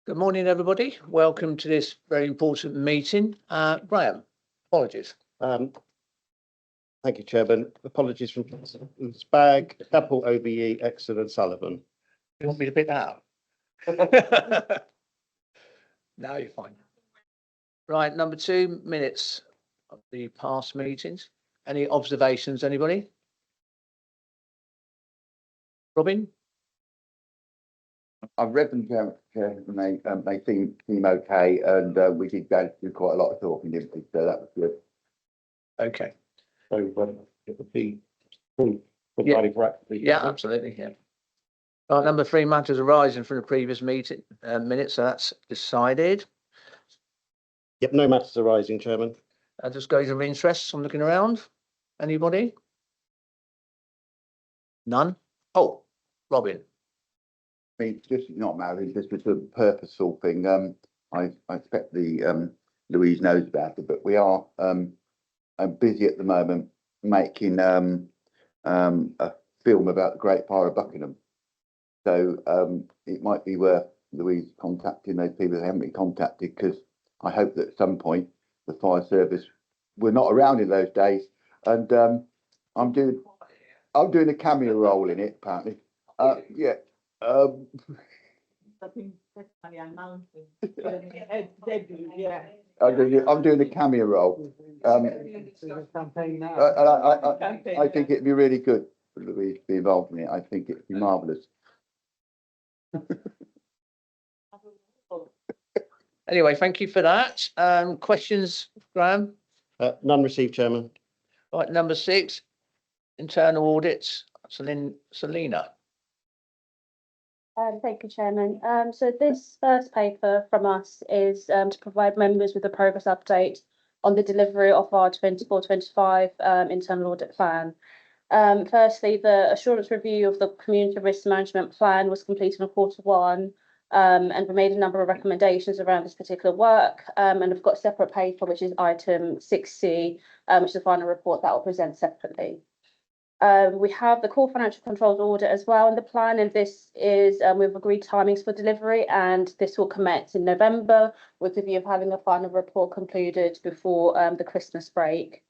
Good morning, everybody. Welcome to this very important meeting. Graham, apologies. Thank you, Chairman. Apologies from Spag, Apple, OBE, Exton and Sullivan. You want me to pick that up? No, you're fine. Right, number 2, minutes of the past meetings. Any observations, anybody? Robin? I've read them, Chairman, and they seem okay, and we did go through quite a lot of talking, didn't we? So that was good. Okay. So it would be proof. Yeah, absolutely. Yeah. Right, number 3, matters arising from the previous meeting minutes. So that's decided. Yep, no matters arising, Chairman. Disclosure of interests. I'm looking around. Anybody? None. Oh, Robin. I mean, just not married, just a purposeful thing. I expect the Louise knows about it, but we are busy at the moment making a film about the Great Fire of Buckingham. So it might be worth Louise contacting those people that haven't been contacted, because I hope that at some point the fire service were not around in those days, and I'm doing a cameo role in it apparently. Yeah. I'm doing a cameo role. I think it'd be really good for Louise to be involved in it. I think it'd be marvellous. Anyway, thank you for that. Questions, Graham? None received, Chairman. Right, number 6, internal audits. Selina. Thank you, Chairman. So this first paper from us is to provide members with a progress update on the delivery of our 24-25 internal audit plan. Firstly, the assurance review of the community risk management plan was completed in Q1, and we made a number of recommendations around this particular work. And I've got a separate paper, which is item 6C, which is the final report that I'll present separately. We have the core financial controls audit as well in the plan, and this is we've agreed timings for delivery, and this will commence in November with the view of having a final report concluded before the Christmas break.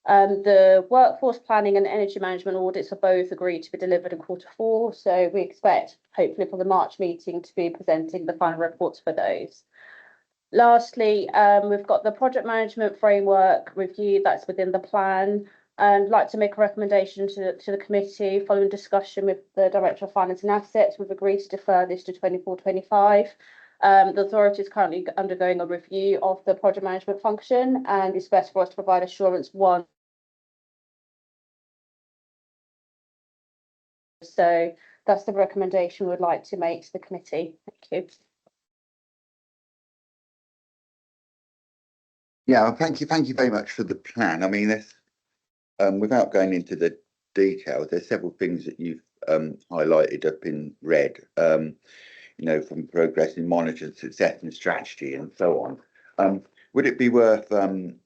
The workforce planning and energy management audits are both agreed to be delivered in Q4, so we expect hopefully for the March meeting to be presenting the final reports for those. Lastly, we've got the project management framework review that's within the plan. And I'd like to make a recommendation to the committee following discussion with the Director of Finance and Assets. We've agreed to defer this to 24-25. The authority is currently undergoing a review of the project management function, and it's best for us to provide assurance one. So that's the recommendation we'd like to make to the committee. Thank you. Yeah, thank you very much for the plan. I mean, this. Without going into the details, there's several things that you've highlighted up in red, you know, from progress in monitoring success and strategy and so on. Would it be worth and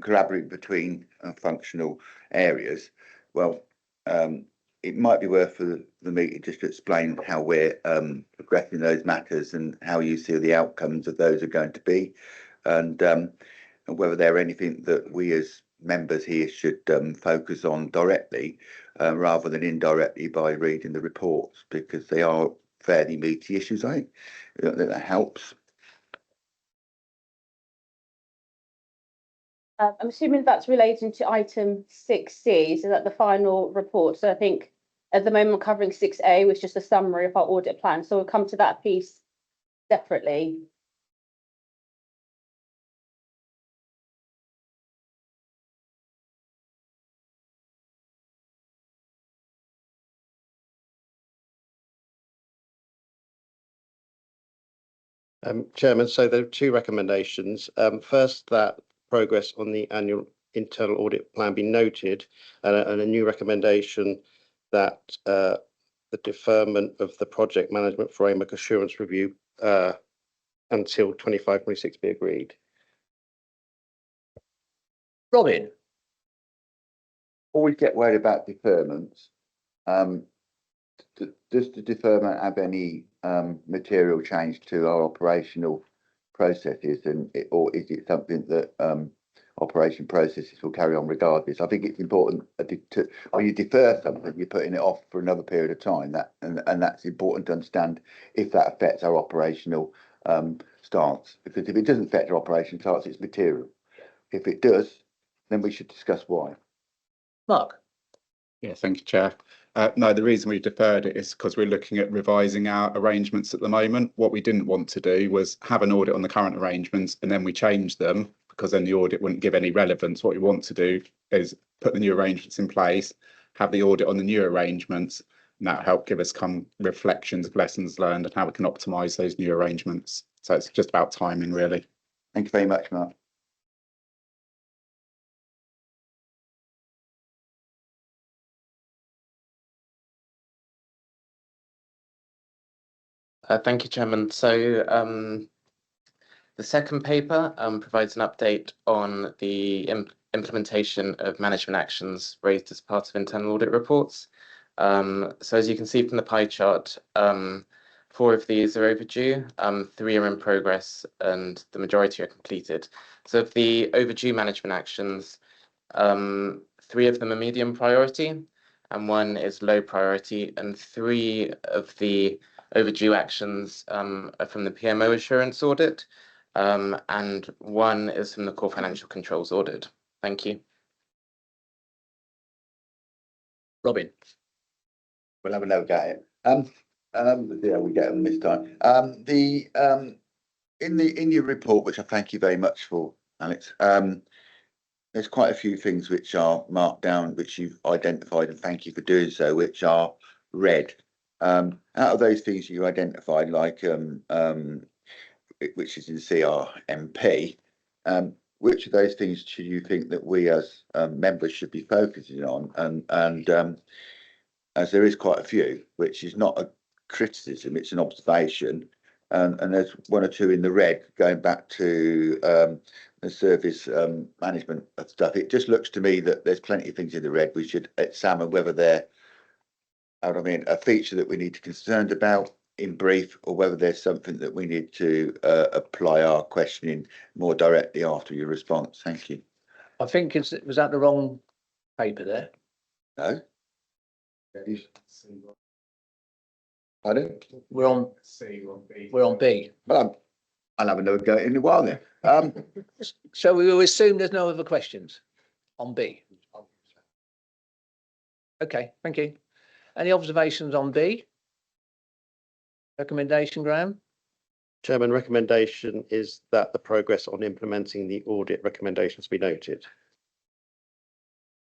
collaborating between functional areas? Well, it might be worth for the meeting just to explain how we're progressing those matters and how you see the outcomes of those are going to be, and whether there anything that we as members here should focus on directly rather than indirectly by reading the reports, because they are fairly meaty issues. I think that helps. I'm assuming that's relating to item 6C, so that the final report. So I think at the moment covering 6A was just a summary of our audit plan. So we'll come to that piece separately. Chairman, so there are 2 recommendations. First, that progress on the annual internal audit plan be noted, and a new recommendation that the deferment of the project management framework assurance review until 25-26 be agreed. Robin? Always get worried about deferments. Does the deferment have any material change to our operational processes, or is it something that operation processes will carry on regardless? I think it's important when you defer something, you're putting it off for another period of time. And that's important to understand if that affects our operational stance. Because if it doesn't affect our operational stance, it's material. If it does, then we should discuss why. Mark? Yeah, thank you, Chair. No, the reason we deferred it is because we're looking at revising our arrangements at the moment. What we didn't want to do was have an audit on the current arrangements and then we change them, because then the audit wouldn't give any relevance. What we want to do is put the new arrangements in place, have the audit on the new arrangements, and that'll help give us reflections of lessons learned and how we can optimise those new arrangements. So it's just about timing, really. Thank you very much, Mark. Thank you, Chairman. So the second paper provides an update on the implementation of management actions raised as part of internal audit reports. So as you can see from the pie chart, 4 of these are overdue, 3 are in progress, and the majority are completed. So of the overdue management actions, 3 of them are medium priority, and 1 is low priority, and 3 of the overdue actions are from the PMO assurance audit, and 1 is from the core financial controls audit. Thank you. Robin? We'll have another go at it. Yeah, we get them this time. In your report, which I thank you very much for, Alex, there's quite a few things which are marked down, which you've identified, and thank you for doing so, which are red. Out of those things you identified, like which is in CRMP, which of those things do you think that we as members should be focusing on? And as there is quite a few, which is not a criticism, it's an observation, and there's 1 or 2 in the red going back to the service management of stuff. It just looks to me that there's plenty of things in the red we should examine whether they're, a feature that we need to be concerned about in brief, or whether there's something that we need to apply our questioning more directly after your response. Thank you. I think was that the wrong paper there? No? Pardon? We're on B. Well, I'll have another go in a while then. So we will assume there's no other questions on B. Okay, thank you. Any observations on B? Recommendation, Graham? Chairman, recommendation is that the progress on implementing the audit recommendations be noted.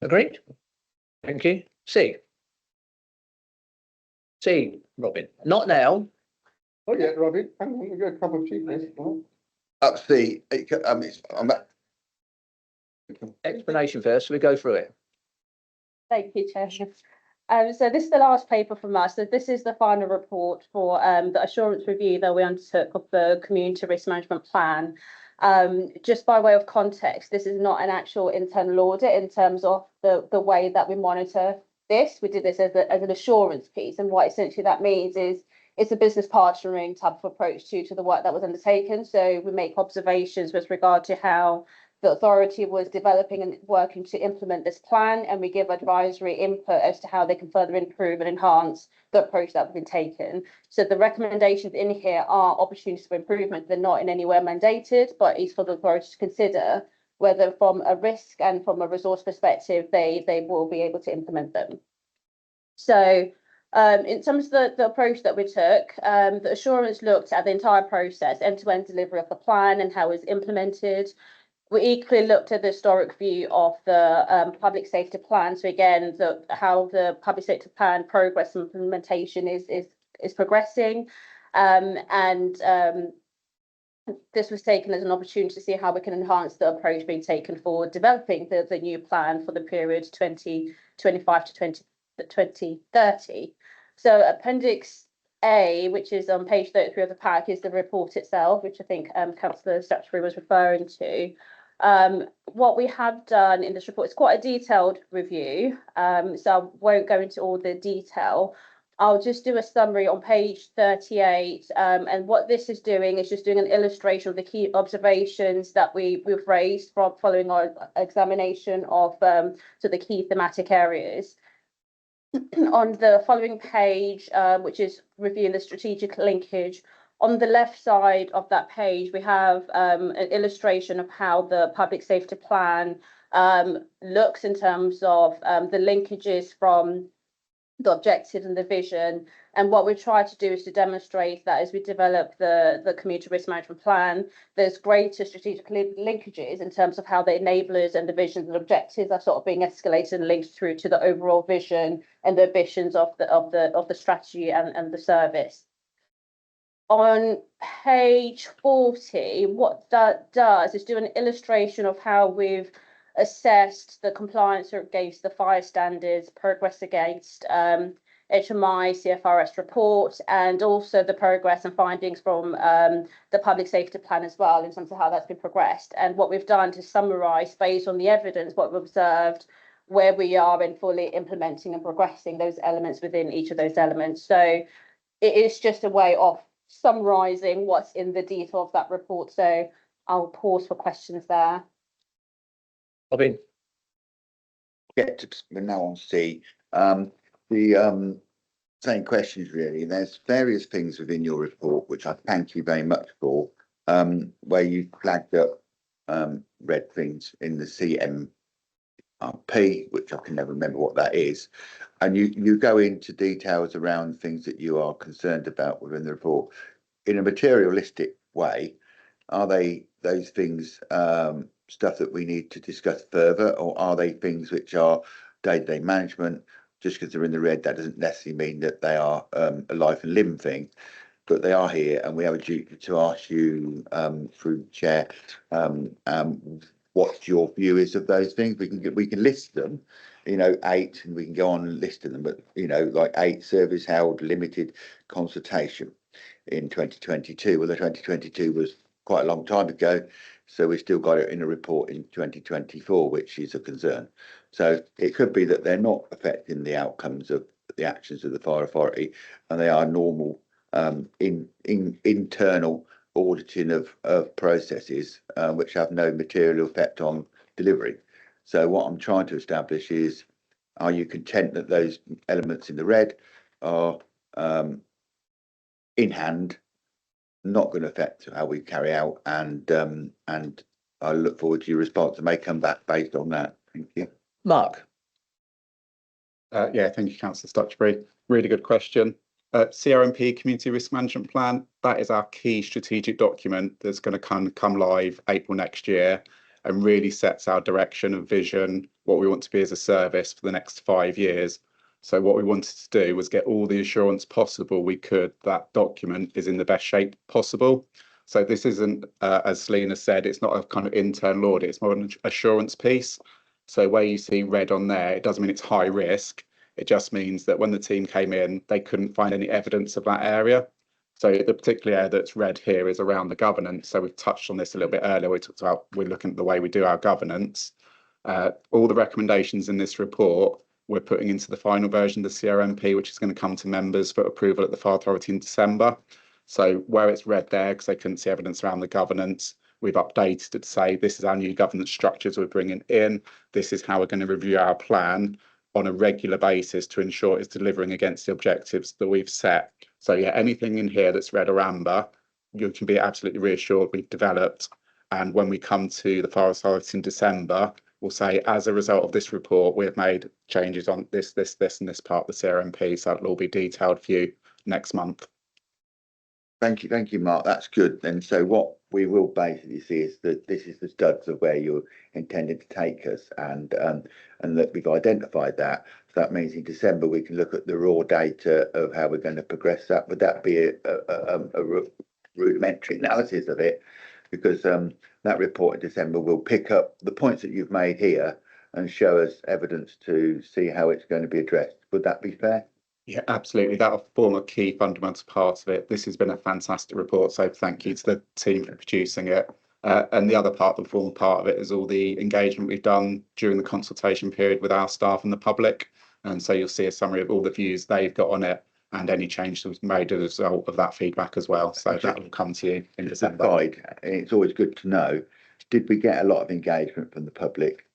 Agreed? Thank you. C, Robin. Not now. Oh yeah, Robin, hang on, we got a cup of tea, please. Up C, Explanation first, so we go through it. Thank you, Chair. So this is the last paper from us. So this is the final report for the assurance review that we undertook of the community risk management plan. Just by way of context, this is not an actual internal audit in terms of the way that we monitor this. We did this as an assurance piece, and what essentially that means is it's a business partnering type of approach to the work that was undertaken. So we make observations with regard to how the authority was developing and working to implement this plan, and we give advisory input as to how they can further improve and enhance the approach that has been taken. So the recommendations in here are opportunities for improvement. They're not in any way mandated, but it's for the authority to consider whether from a risk and from a resource perspective, they will be able to implement them. So in terms of the approach that we took, the assurance looked at the entire process, end-to-end delivery of the plan and how it's implemented. We equally looked at the historic view of the public safety plan. So again, how the public safety plan progress and implementation is progressing. This was taken as an opportunity to see how we can enhance the approach being taken for developing the new plan for the period 2025 to 2030. So Appendix A, which is on page 33 of the pack, is the report itself, which I think Councillor Statutory was referring to. What we have done in this report is quite a detailed review, so I won't go into all the detail. I'll just do a summary on page 38. And what this is doing is just doing an illustration of the key observations that we've raised from following our examination of the key thematic areas. On the following page, which is reviewing the strategic linkage, on the left side of that page, we have an illustration of how the public safety plan looks in terms of the linkages from the objectives and the vision. And what we try to do is to demonstrate that as we develop the community risk management plan, there's greater strategic linkages in terms of how the enablers and the visions and objectives are sort of being escalated and linked through to the overall vision and the ambitions of the strategy and the service. On page 40, what that does is do an illustration of how we've assessed the compliance against the fire standards, progress against HMI, CFRS report, and also the progress and findings from the public safety plan as well, in terms of how that's been progressed. And what we've done to summarise, based on the evidence, what we've observed, where we are in fully implementing and progressing those elements within each of those elements. So it is just a way of summarising what's in the detail of that report. So I'll pause for questions there. Robin, We're now on C. The same questions really. There's various things within your report, which I thank you very much for, where you flagged up red things in the CMP, which I can never remember what that is. And you go into details around things that you are concerned about within the report. In a materialistic way, are they those things stuff that we need to discuss further, or are they things which are day-to-day management? Just because they're in the red, that doesn't necessarily mean that they are a life and limb thing, but they are here, and we have a duty to ask you through the chair what your view is of those things. We can list them, 8, and we can go on listing them, but like 8, service held limited consultation in 2022. Well, the 2022 was quite a long time ago, so we still got it in a report in 2024, which is a concern. So it could be that they're not affecting the outcomes of the actions of the fire authority, and they are normal internal auditing of processes which have no material effect on delivery. So what I'm trying to establish is, are you content that those elements in the red are in hand, not going to affect how we carry out, and I look forward to your response. I may come back based on that. Thank you. Mark. Yeah, thank you, Councillor Stutchbury. Really good question. CRMP, Community Risk Management Plan, that is our key strategic document that's going to come live April next year, and really sets our direction and vision, what we want to be as a service for the next 5 years. So what we wanted to do was get all the assurance possible we could that document is in the best shape possible. So this isn't, as Selena said, it's not a kind of internal audit, it's more an assurance piece. So where you see red on there, it doesn't mean it's high risk. It just means that when the team came in, they couldn't find any evidence of that area. So the particular area that's red here is around the governance. So we've touched on this a little bit earlier. We talked about, we're looking at the way we do our governance. All the recommendations in this report, we're putting into the final version of the CRMP, which is going to come to members for approval at the Fire Authority in December. So where it's red there, because they couldn't see evidence around the governance, we've updated it to say this is our new governance structures we're bringing in. This is how we're going to review our plan on a regular basis to ensure it's delivering against the objectives that we've set. So yeah, anything in here that's red or amber, you can be absolutely reassured we've developed. And when we come to the Fire Authority in December, we'll say, as a result of this report, we have made changes on this, and this part of the CRMP. So it'll all be detailed for you next month. Thank you, Mark. That's good. And so what we will basically see is that this is the studs of where you're intended to take us, and that we've identified that. So that means in December we can look at the raw data of how we're going to progress that. Would that be a rudimentary analysis of it? Because that report in December will pick up the points that you've made here and show us evidence to see how it's going to be addressed. Would that be fair? Yeah, absolutely. That'll form a key fundamental part of it. This has been a fantastic report, so thank you to the team for producing it. And the other part that will form part of it is all the engagement we've done during the consultation period with our staff and the public. And so you'll see a summary of all the views they've got on it. and any change that was made as a result of that feedback as well. So that will come to you in December. Aside, it's always good to know, did we get a lot of engagement from the public?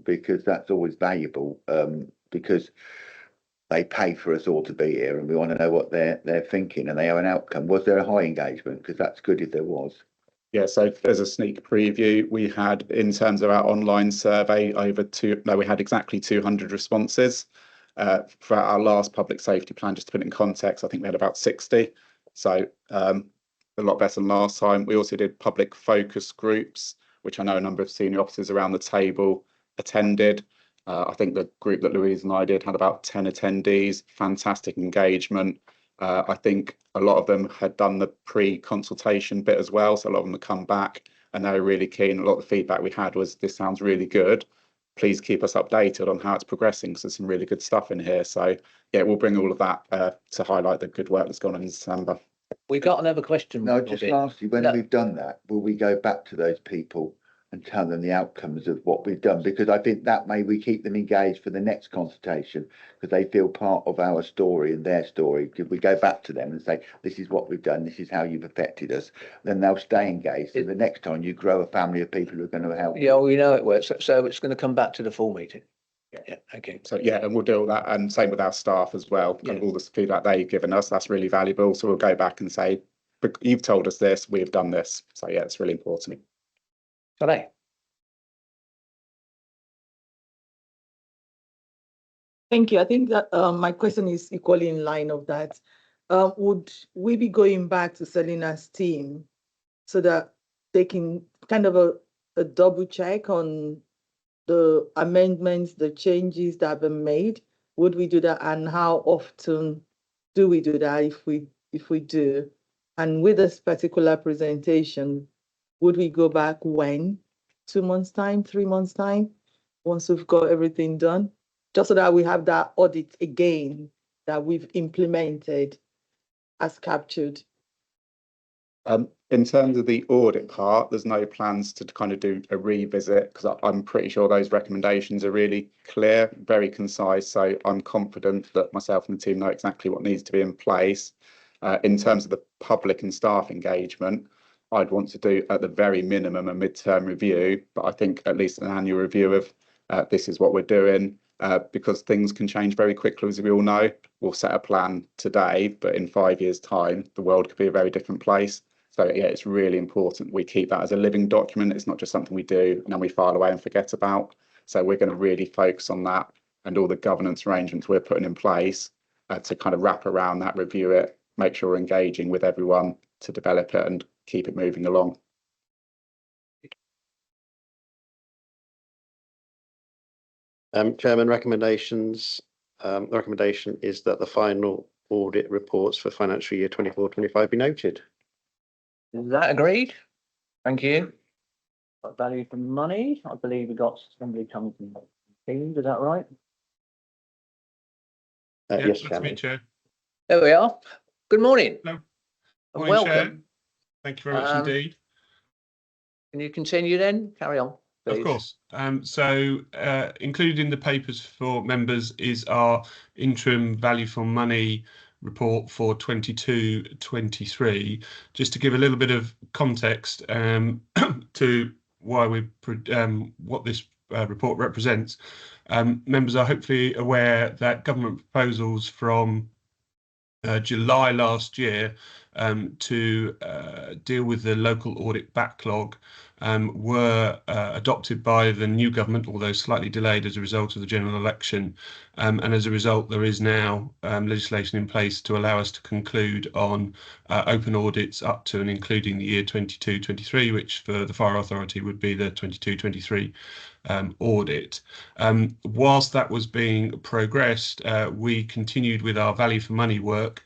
Because that's always valuable, because they pay for us all to be here and we want to know what they're thinking and they have an outcome. Was there a high engagement? Because that's good if there was. Yeah, so as a sneak preview, we had, in terms of our online survey, we had exactly 200 responses. For our last public safety plan, just to put it in context, I think we had about 60. So a lot better than last time. We also did public focus groups, which I know a number of senior officers around the table attended. I think the group that Louise and I did had about 10 attendees, fantastic engagement. I think a lot of them had done the pre-consultation bit as well, so a lot of them had come back and they were really keen. A lot of the feedback we had was, this sounds really good. Please keep us updated on how it's progressing, because there's some really good stuff in here. So yeah, we'll bring all of that to highlight the good work that's gone on in December. We got another question. No, just lastly, when we've done that, will we go back to those people and tell them the outcomes of what we've done? Because I think that way we keep them engaged for the next consultation, because they feel part of our story and their story. If we go back to them and say, this is what we've done, this is how you've affected us, then they'll stay engaged. And the next time you grow a family of people who are going to help. Yeah, we know it works. So it's going to come back to the full meeting. Yeah, okay. So yeah, and we'll do all that, and same with our staff as well. Kind of all the feedback they've given us, that's really valuable. So we'll go back and say, you've told us this, we've done this. So yeah, it's really important. Today. Thank you. I think that my question is equally in line of that. Would we be going back to Selina's team so that they can kind of a double check on the amendments, the changes that have been made? Would we do that, and how often do we do that if we do? And with this particular presentation, would we go back when? 2 months' time, 3 months' time, once we've got everything done? Just so that we have that audit again that we've implemented as captured. In terms of the audit part, there's no plans to kind of do a revisit, because I'm pretty sure those recommendations are really clear, very concise. So I'm confident that myself and the team know exactly what needs to be in place. In terms of the public and staff engagement, I'd want to do at the very minimum a mid-term review, but I think at least an annual review of this is what we're doing. Because things can change very quickly, as we all know. We'll set a plan today, but in 5 years' time, the world could be a very different place. So yeah, it's really important we keep that as a living document. It's not just something we do and then we file away and forget about. So we're going to really focus on that, and all the governance arrangements we're putting in place to kind of wrap around that, review it, make sure we're engaging with everyone to develop it and keep it moving along. Chairman, recommendations. The recommendation is that the final audit reports for financial year 24-25 be noted. Is that agreed? Thank you. Got value for money. I believe we got somebody coming from Keynes, is that right? Yes, that's Chairman. me, Chair. There we are. Good morning. Hello. And Morning, Chair. welcome. Thank you very much indeed. Can you continue then? Carry on, please. Of course. So included in the papers for members is our interim value for money report for 22-23. Just to give a little bit of context to why what this report represents. Members are hopefully aware that government proposals from July last year to deal with the local audit backlog were adopted by the new government, although slightly delayed as a result of the general election. And as a result, there is now legislation in place to allow us to conclude on open audits up to and including the year 22-23, which for the Fire Authority would be the 22-23 audit. Whilst that was being progressed, we continued with our value for money work,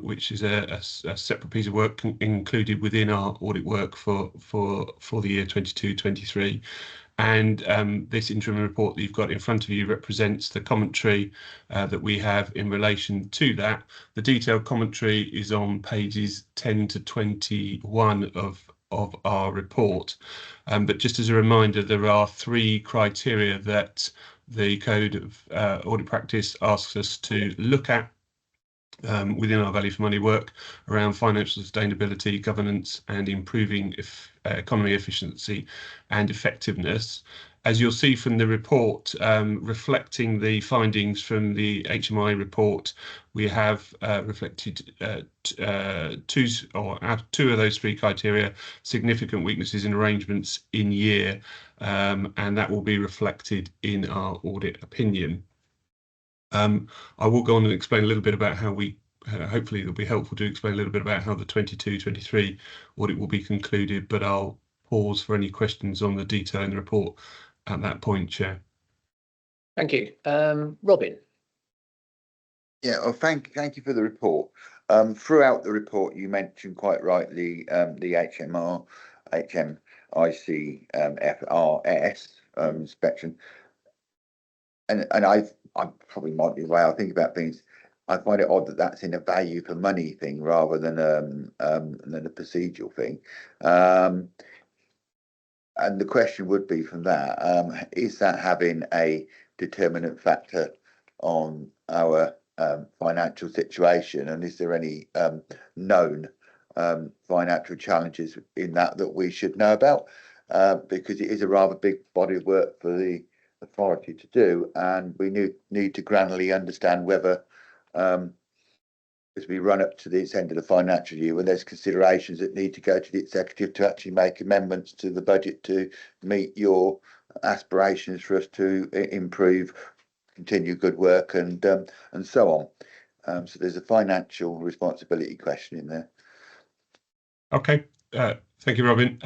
which is a separate piece of work included within our audit work for the year 22-23. And this interim report that you've got in front of you represents the commentary that we have in relation to that. The detailed commentary is on pages 10 to 21 of our report. But just as a reminder, there are 3 criteria that the Code of Audit Practice asks us to look at within our value for money work around financial sustainability, governance, and improving economy efficiency and effectiveness. As you'll see from the report, reflecting the findings from the HMI report, we have reflected two of those three criteria: significant weaknesses in arrangements in year, and that will be reflected in our audit opinion. I will go on and explain a little bit about how we, hopefully it'll be helpful to explain a little bit about how the 22-23 audit will be concluded, but I'll pause for any questions on the detail in the report at that point, Chair. Thank you. Robin? Yeah, well, thank you for the report. Throughout the report, you mentioned quite rightly the HMIC FRS inspection, and I probably might be the way I think about things. I find it odd that that's in a value for money thing rather than a procedural thing. And the question would be from that, is that having a determinant factor on our financial situation, and is there any known financial challenges in that we should know about? Because it is a rather big body of work for the authority to do, and we need to granularly understand whether, as we run up to this end of the financial year, when there's considerations that need to go to the executive to actually make amendments to the budget to meet your aspirations for us to improve, continue good work, and so on. So there's a financial responsibility question in there. Okay. Thank you, Robin.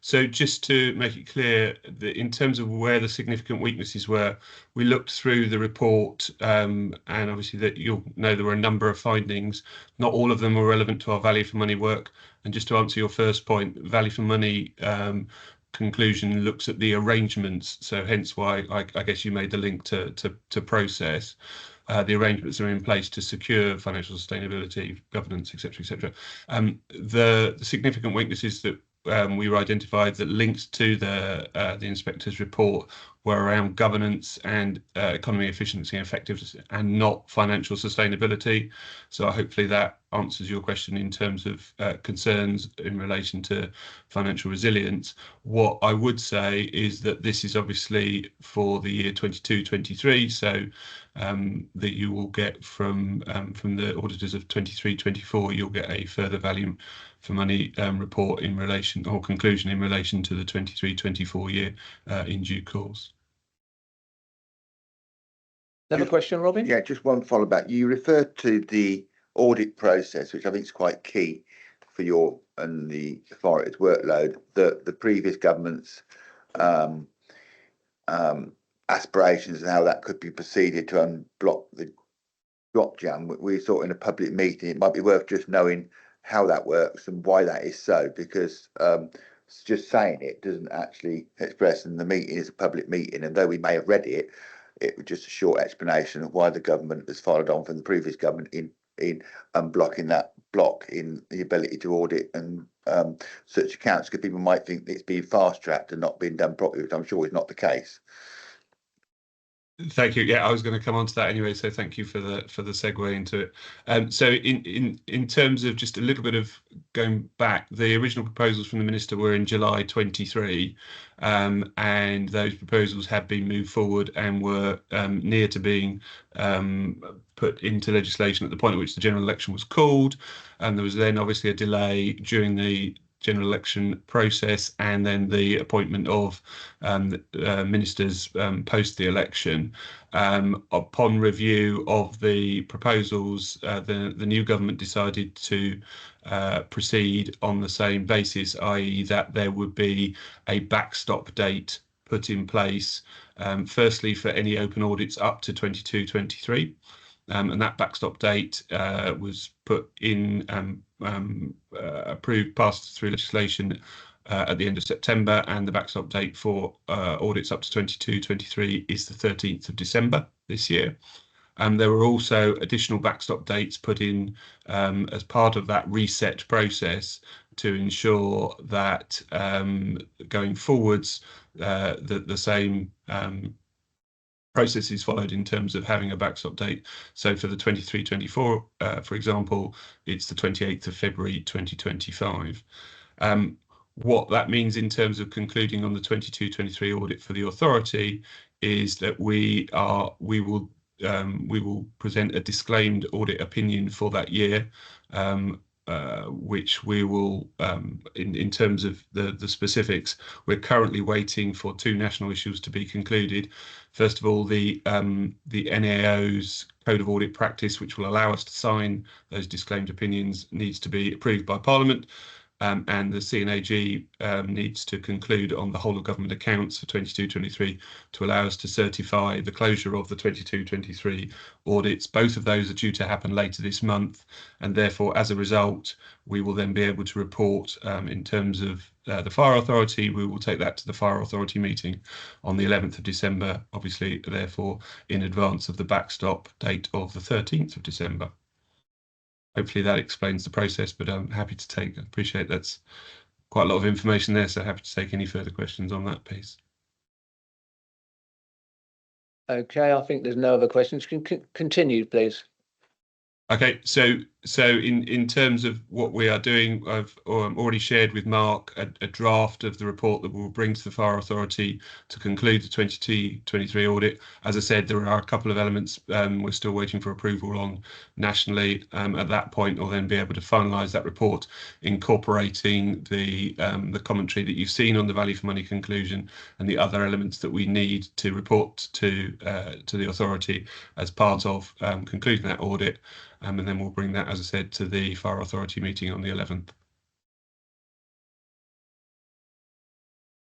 So just to make it clear that in terms of where the significant weaknesses were, we looked through the report, and obviously that you'll know there were a number of findings. Not all of them were relevant to our value for money work. And just to answer your first point, value for money conclusion looks at the arrangements. So hence why I guess you made the link to process. The arrangements are in place to secure financial sustainability, governance, etc., etc. The significant weaknesses that we were identified that linked to the inspector's report were around governance and economy efficiency and effectiveness, and not financial sustainability. So hopefully that answers your question in terms of concerns in relation to financial resilience. What I would say is that this is obviously for the year 22-23, so that you will get from the auditors of 23-24, you'll get a further value for money report in relation, or conclusion in relation to the 23-24 year in due course. Another question, Robin? Yeah, just one follow back. You referred to the audit process, which I think is quite key for your and the authority's workload. The previous government's aspirations and how that could be proceeded to unblock the logjam. We thought in a public meeting it might be worth just knowing how that works and why that is so, because just saying it doesn't actually express, and the meeting is a public meeting, and though we may have read it, it was just a short explanation of why the government has followed on from the previous government in unblocking that block in the ability to audit and such accounts, because people might think it's being fast-tracked and not being done properly, which I'm sure is not the case. Thank you. Yeah, I was going to come on to that anyway, so thank you for the segue into it. So in terms of just a little bit of going back, the original proposals from the minister were in July 23, and those proposals have been moved forward and were near to being put into legislation at the point at which the general election was called, and there was then obviously a delay during the general election process, and then the appointment of ministers post the election. Upon review of the proposals, the new government decided to proceed on the same basis, i.e. that there would be a backstop date put in place, firstly for any open audits up to 22-23. And that backstop date was put in, approved, passed through legislation at the end of September, and the backstop date for audits up to 22-23 is the 13th of December this year. There were also additional backstop dates put in as part of that reset process to ensure that going forwards, the same process is followed in terms of having a backstop date. So for the 23-24, for example, it's the 28th of February 2025. What that means in terms of concluding on the 22-23 audit for the authority is that we will present a disclaimed audit opinion for that year, which we will, in terms of the specifics, we're currently waiting for two national issues to be concluded. First of all, the NAO's Code of Audit Practice, which will allow us to sign those disclaimed opinions, needs to be approved by Parliament. And the CNAG needs to conclude on the whole of government accounts for 22-23 to allow us to certify the closure of the 22-23 audits. Both of those are due to happen later this month, and therefore, as a result, we will then be able to report in terms of the Fire Authority. We will take that to the Fire Authority meeting on the 11th of December, obviously, therefore, in advance of the backstop date of the 13th of December. Hopefully that explains the process, but I'm happy to take, I appreciate that's quite a lot of information there, so happy to take any further questions on that piece. Okay, I think there's no other questions. Continue, please. Okay, so in terms of what we are doing, I've already shared with Mark a draft of the report that we'll bring to the Fire Authority to conclude the 22-23 audit. As I said, there are a couple of elements we're still waiting for approval on nationally. At that point, we'll then be able to finalise that report, incorporating the commentary that you've seen on the value for money conclusion and the other elements that we need to report to the authority as part of concluding that audit. And then we'll bring that, as I said, to the Fire Authority meeting on the 11th.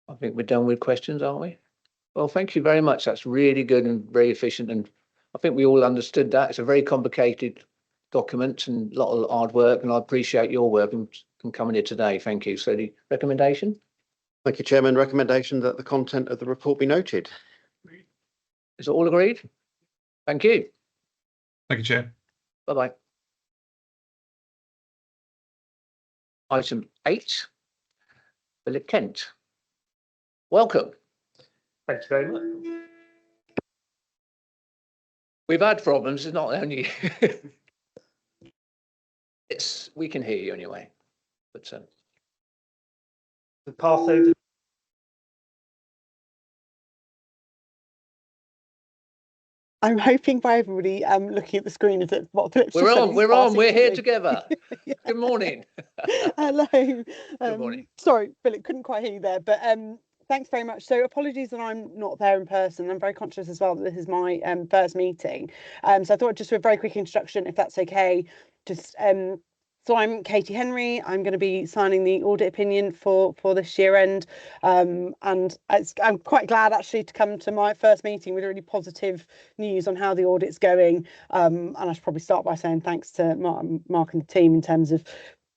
I think we're done with questions, aren't we? Well, thank you very much. That's really good and very efficient. And I think we all understood that. It's a very complicated document and a lot of hard work. And I appreciate your work and coming here today. Thank you. So the recommendation? Thank you, Chairman. Recommendation that the content of the report be noted. Is it all agreed? Thank you. Thank you, Chair. Bye-bye. Item 8, Philip Kent. Welcome. Thank you very much. We've had problems, it's not only we can hear you anyway. But The pass over. I'm hoping by everybody looking at the screen is it what Philip's we're just said on, he's we're on, passing we're here through. together. Yeah. Good morning. Hello. Good morning. Sorry, Philip, couldn't quite hear you there, but thanks very much. So apologies that I'm not there in person. I'm very conscious as well that this is my first meeting. So I thought just a very quick introduction, if that's okay. Just so I'm Katie Henry. I'm going to be signing the audit opinion for this year end, and I'm quite glad actually to come to my first meeting with really positive news on how the audit's going. And I should probably start by saying thanks to Mark and the team in terms of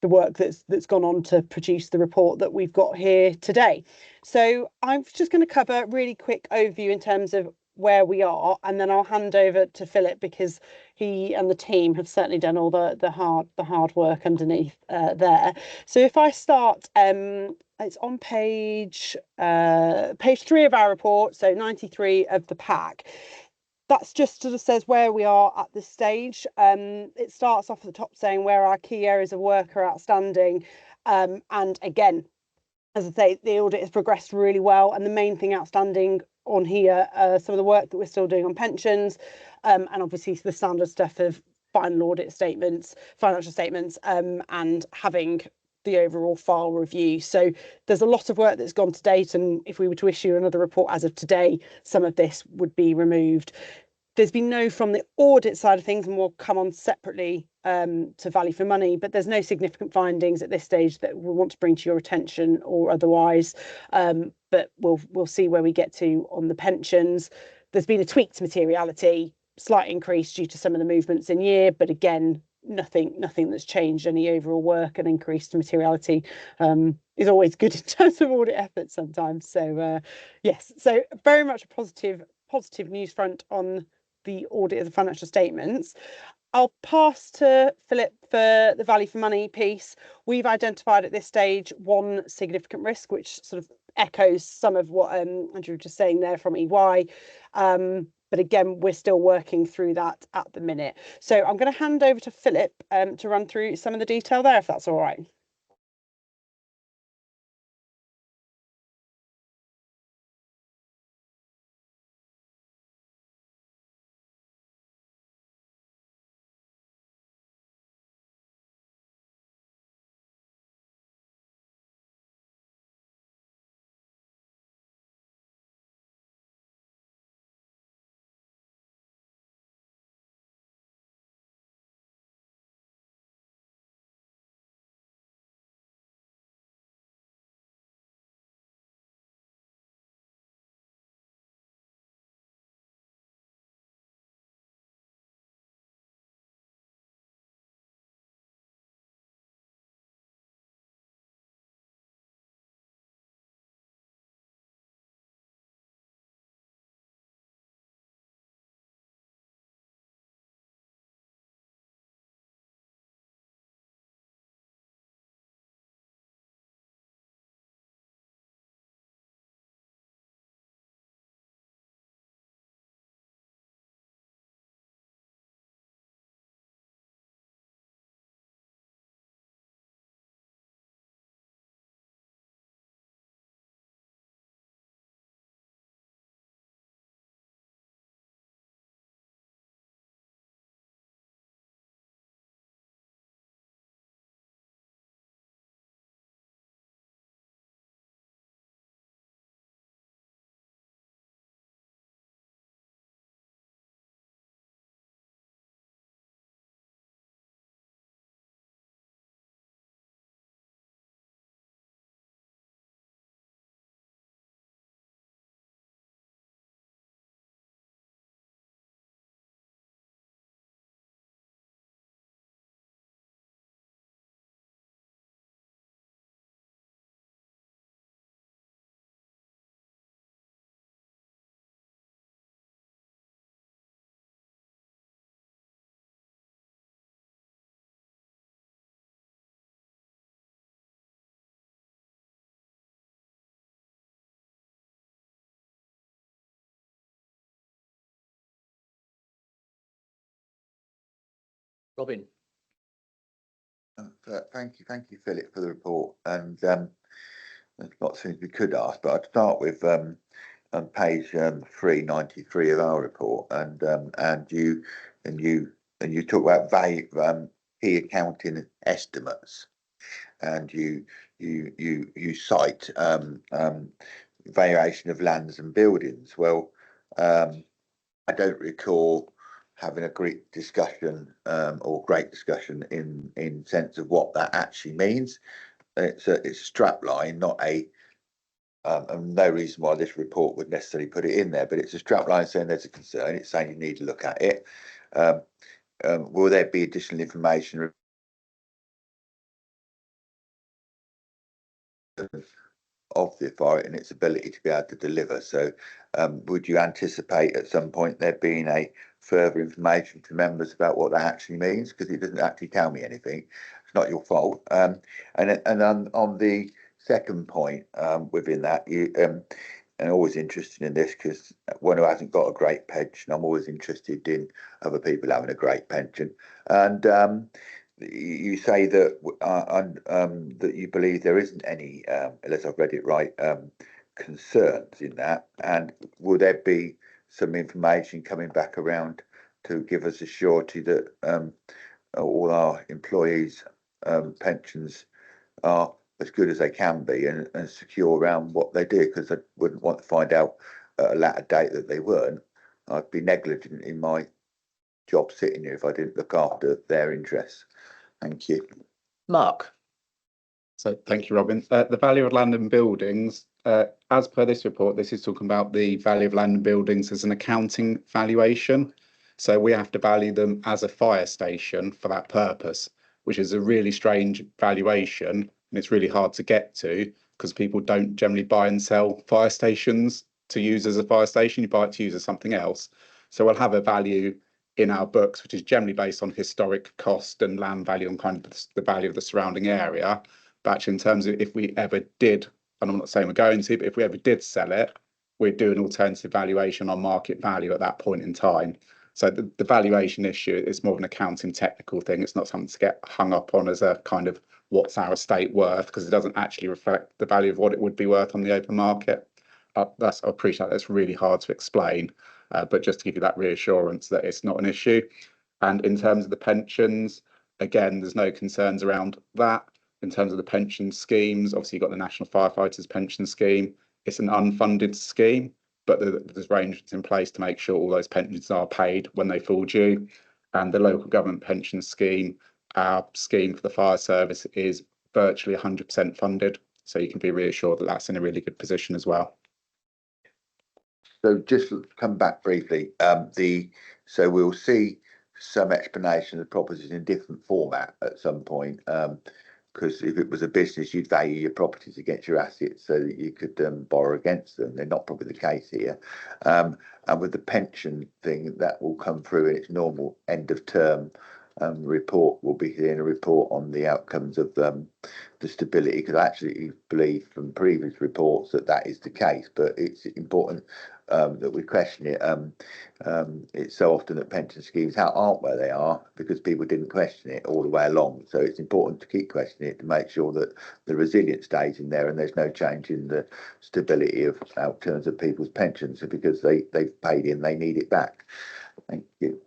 the work that's gone on to produce the report that we've got here today. So I'm just going to cover a really quick overview in terms of where we are, and then I'll hand over to Philip because he and the team have certainly done all the hard work underneath there. So if I start, it's on page 3 of our report, so 93 of the pack. That's just sort of says where we are at this stage. It starts off at the top saying where our key areas of work are outstanding, and again, as I say, the audit has progressed really well, and the main thing outstanding on here, some of the work that we're still doing on pensions, and obviously the standard stuff of final audit statements, financial statements, and having the overall file review. So there's a lot of work that's gone to date, and if we were to issue another report as of today, some of this would be removed. There's been no from the audit side of things, and we'll come on separately to value for money, but there's no significant findings at this stage that we want to bring to your attention or otherwise. But we'll see where we get to on the pensions. There's been a tweak to materiality, slight increase due to some of the movements in year, but again, nothing that's changed any overall work. And increase to materiality is always good in terms of audit efforts sometimes. So yes, so very much a positive news front on the audit of the financial statements. I'll pass to Philip for the value for money piece. We've identified at this stage one significant risk, which sort of echoes some of what Andrew was just saying there from EY. But again, we're still working through that at the minute. So I'm going to hand over to Philip to run through some of the detail there, if that's all right. Robin. Thank you, Philip, for the report. And there's lots of things we could ask, but I'd start with on page 393 of our report, and you talk about value key accounting estimates, and you cite valuation of lands and buildings. Well, I don't recall having a great discussion in sense of what that actually means. It's a strap line, not a and no reason why this report would necessarily put it in there, but it's a strap line saying there's a concern. It's saying you need to look at it. Will there be additional information of the authority and its ability to be able to deliver? So would you anticipate at some point there being a further information to members about what that actually means? Because it doesn't actually tell me anything. It's not your fault. And on the second point within that, you and always interested in this because one who hasn't got a great pension, I'm always interested in other people having a great pension. And you say that that you believe there isn't any, unless I've read it right, concerns in that. And will there be some information coming back around to give us a surety that all our employees' pensions are as good as they can be and secure around what they do? Because I wouldn't want to find out at a latter date that they weren't. I'd be negligent in my job sitting here if I didn't look after their interests. Thank you. Mark. So thank you, Robin. The value of land and buildings, as per this report, this is talking about the value of land and buildings as an accounting valuation. So we have to value them as a fire station for that purpose, which is a really strange valuation. And it's really hard to get to because people don't generally buy and sell fire stations to use as a fire station. You buy it to use as something else. So we'll have a value in our books, which is generally based on historic cost and land value and kind of the value of the surrounding area. But actually, in terms of if we ever did, and I'm not saying we're going to, but if we ever did sell it, we'd do an alternative valuation on market value at that point in time. So the valuation issue is more of an accounting technical thing. It's not something to get hung up on as a kind of what's our estate worth, because it doesn't actually reflect the value of what it would be worth on the open market. I appreciate that's really hard to explain, but just to give you that reassurance that it's not an issue. And in terms of the pensions, again, there's no concerns around that. In terms of the pension schemes, obviously you've got the National Firefighters Pension Scheme. It's an unfunded scheme, but there's arrangements in place to make sure all those pensions are paid when they fall due. And the local government pension scheme, our scheme for the fire service, is virtually 100% funded. So you can be reassured that that's in a really good position as well. So just to come back briefly, so we'll see some explanation of properties in different format at some point. Because if it was a business, you'd value your properties against your assets so that you could borrow against them. They're not probably the case here. And with the pension thing, that will come through in its normal end of term report. We'll be hearing a report on the outcomes of the stability, because I actually believe from previous reports that that is the case, but it's important that we question it. It's so often that pension schemes aren't where they are because people didn't question it all the way along. So it's important to keep questioning it to make sure that the resilience stays in there and there's no change in the stability of outcomes of people's pensions, because they've paid in, they need it back. Thank you.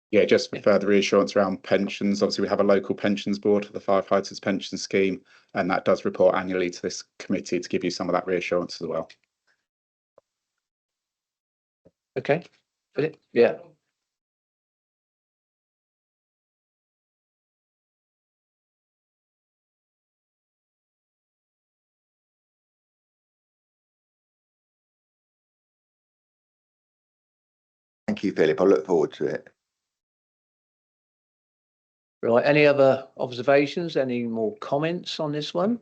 Yeah, just for further reassurance around pensions, obviously we have a local pensions board for the firefighters pension scheme, and that does report annually to this committee to give you some of that reassurance as well. Okay, yeah. Thank you, Philip. I look forward to it. Right, any other observations, any more comments on this one?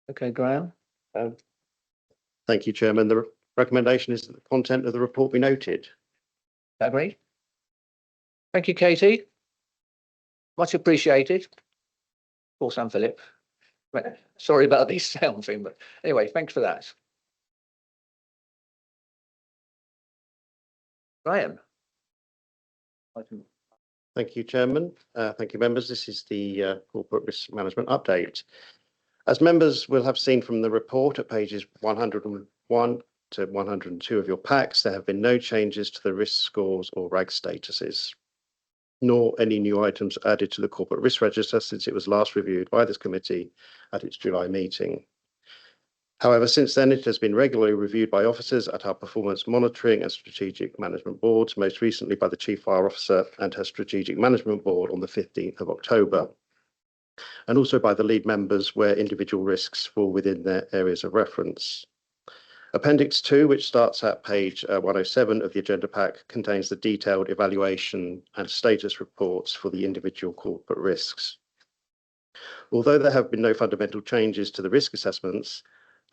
Okay, Graham. Thank you, Chairman. The recommendation is that the content of the report be noted. Agreed. Thank you, Katie. Much appreciated. Of course, I'm Philip. Right. Sorry about this sound thing, but anyway, thanks for that. Graham. Thank you, Chairman. Thank you, members. This is the corporate risk management update. As members will have seen from the report at pages 101 to 102 of your packs, there have been no changes to the risk scores or RAG statuses, nor any new items added to the corporate risk register since it was last reviewed by this committee at its July meeting. However, since then, it has been regularly reviewed by officers at our performance monitoring and strategic management boards, most recently by the Chief Fire Officer and her strategic management board on the 15th of October, and also by the lead members where individual risks fall within their areas of reference. Appendix 2, which starts at page 107 of the agenda pack, contains the detailed evaluation and status reports for the individual corporate risks. Although there have been no fundamental changes to the risk assessments,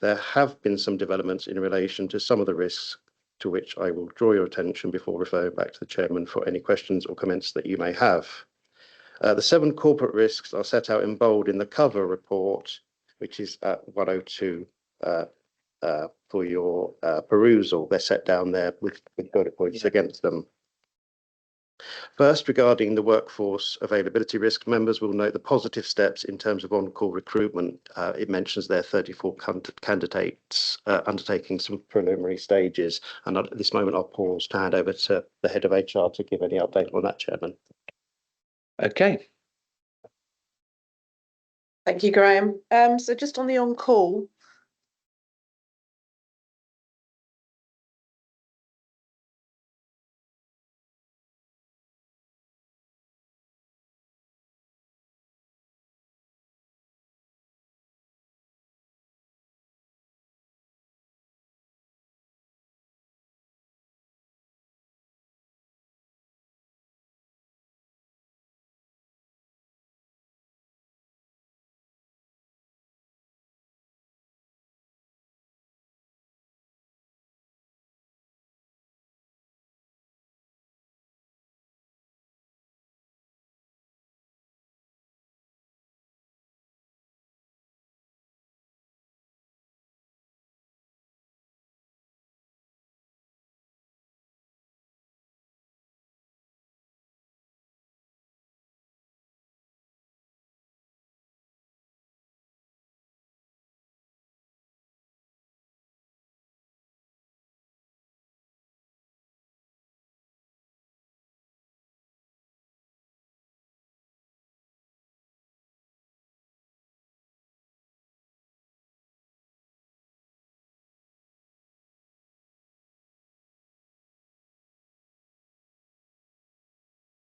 there have been some developments in relation to some of the risks, to which I will draw your attention before referring back to the Chairman for any questions or comments that you may have. The 7 corporate risks are set out in bold in the cover report, which is at 102 for your perusal. They're set down there with bullet points against them. First, regarding the workforce availability risk, members will note the positive steps in terms of on-call recruitment. It mentions there 34 candidates undertaking some preliminary stages. And at this moment, I'll pause to hand over to the head of HR to give any update on that, Chairman. Okay. Thank you, Graham. So just on the on-call,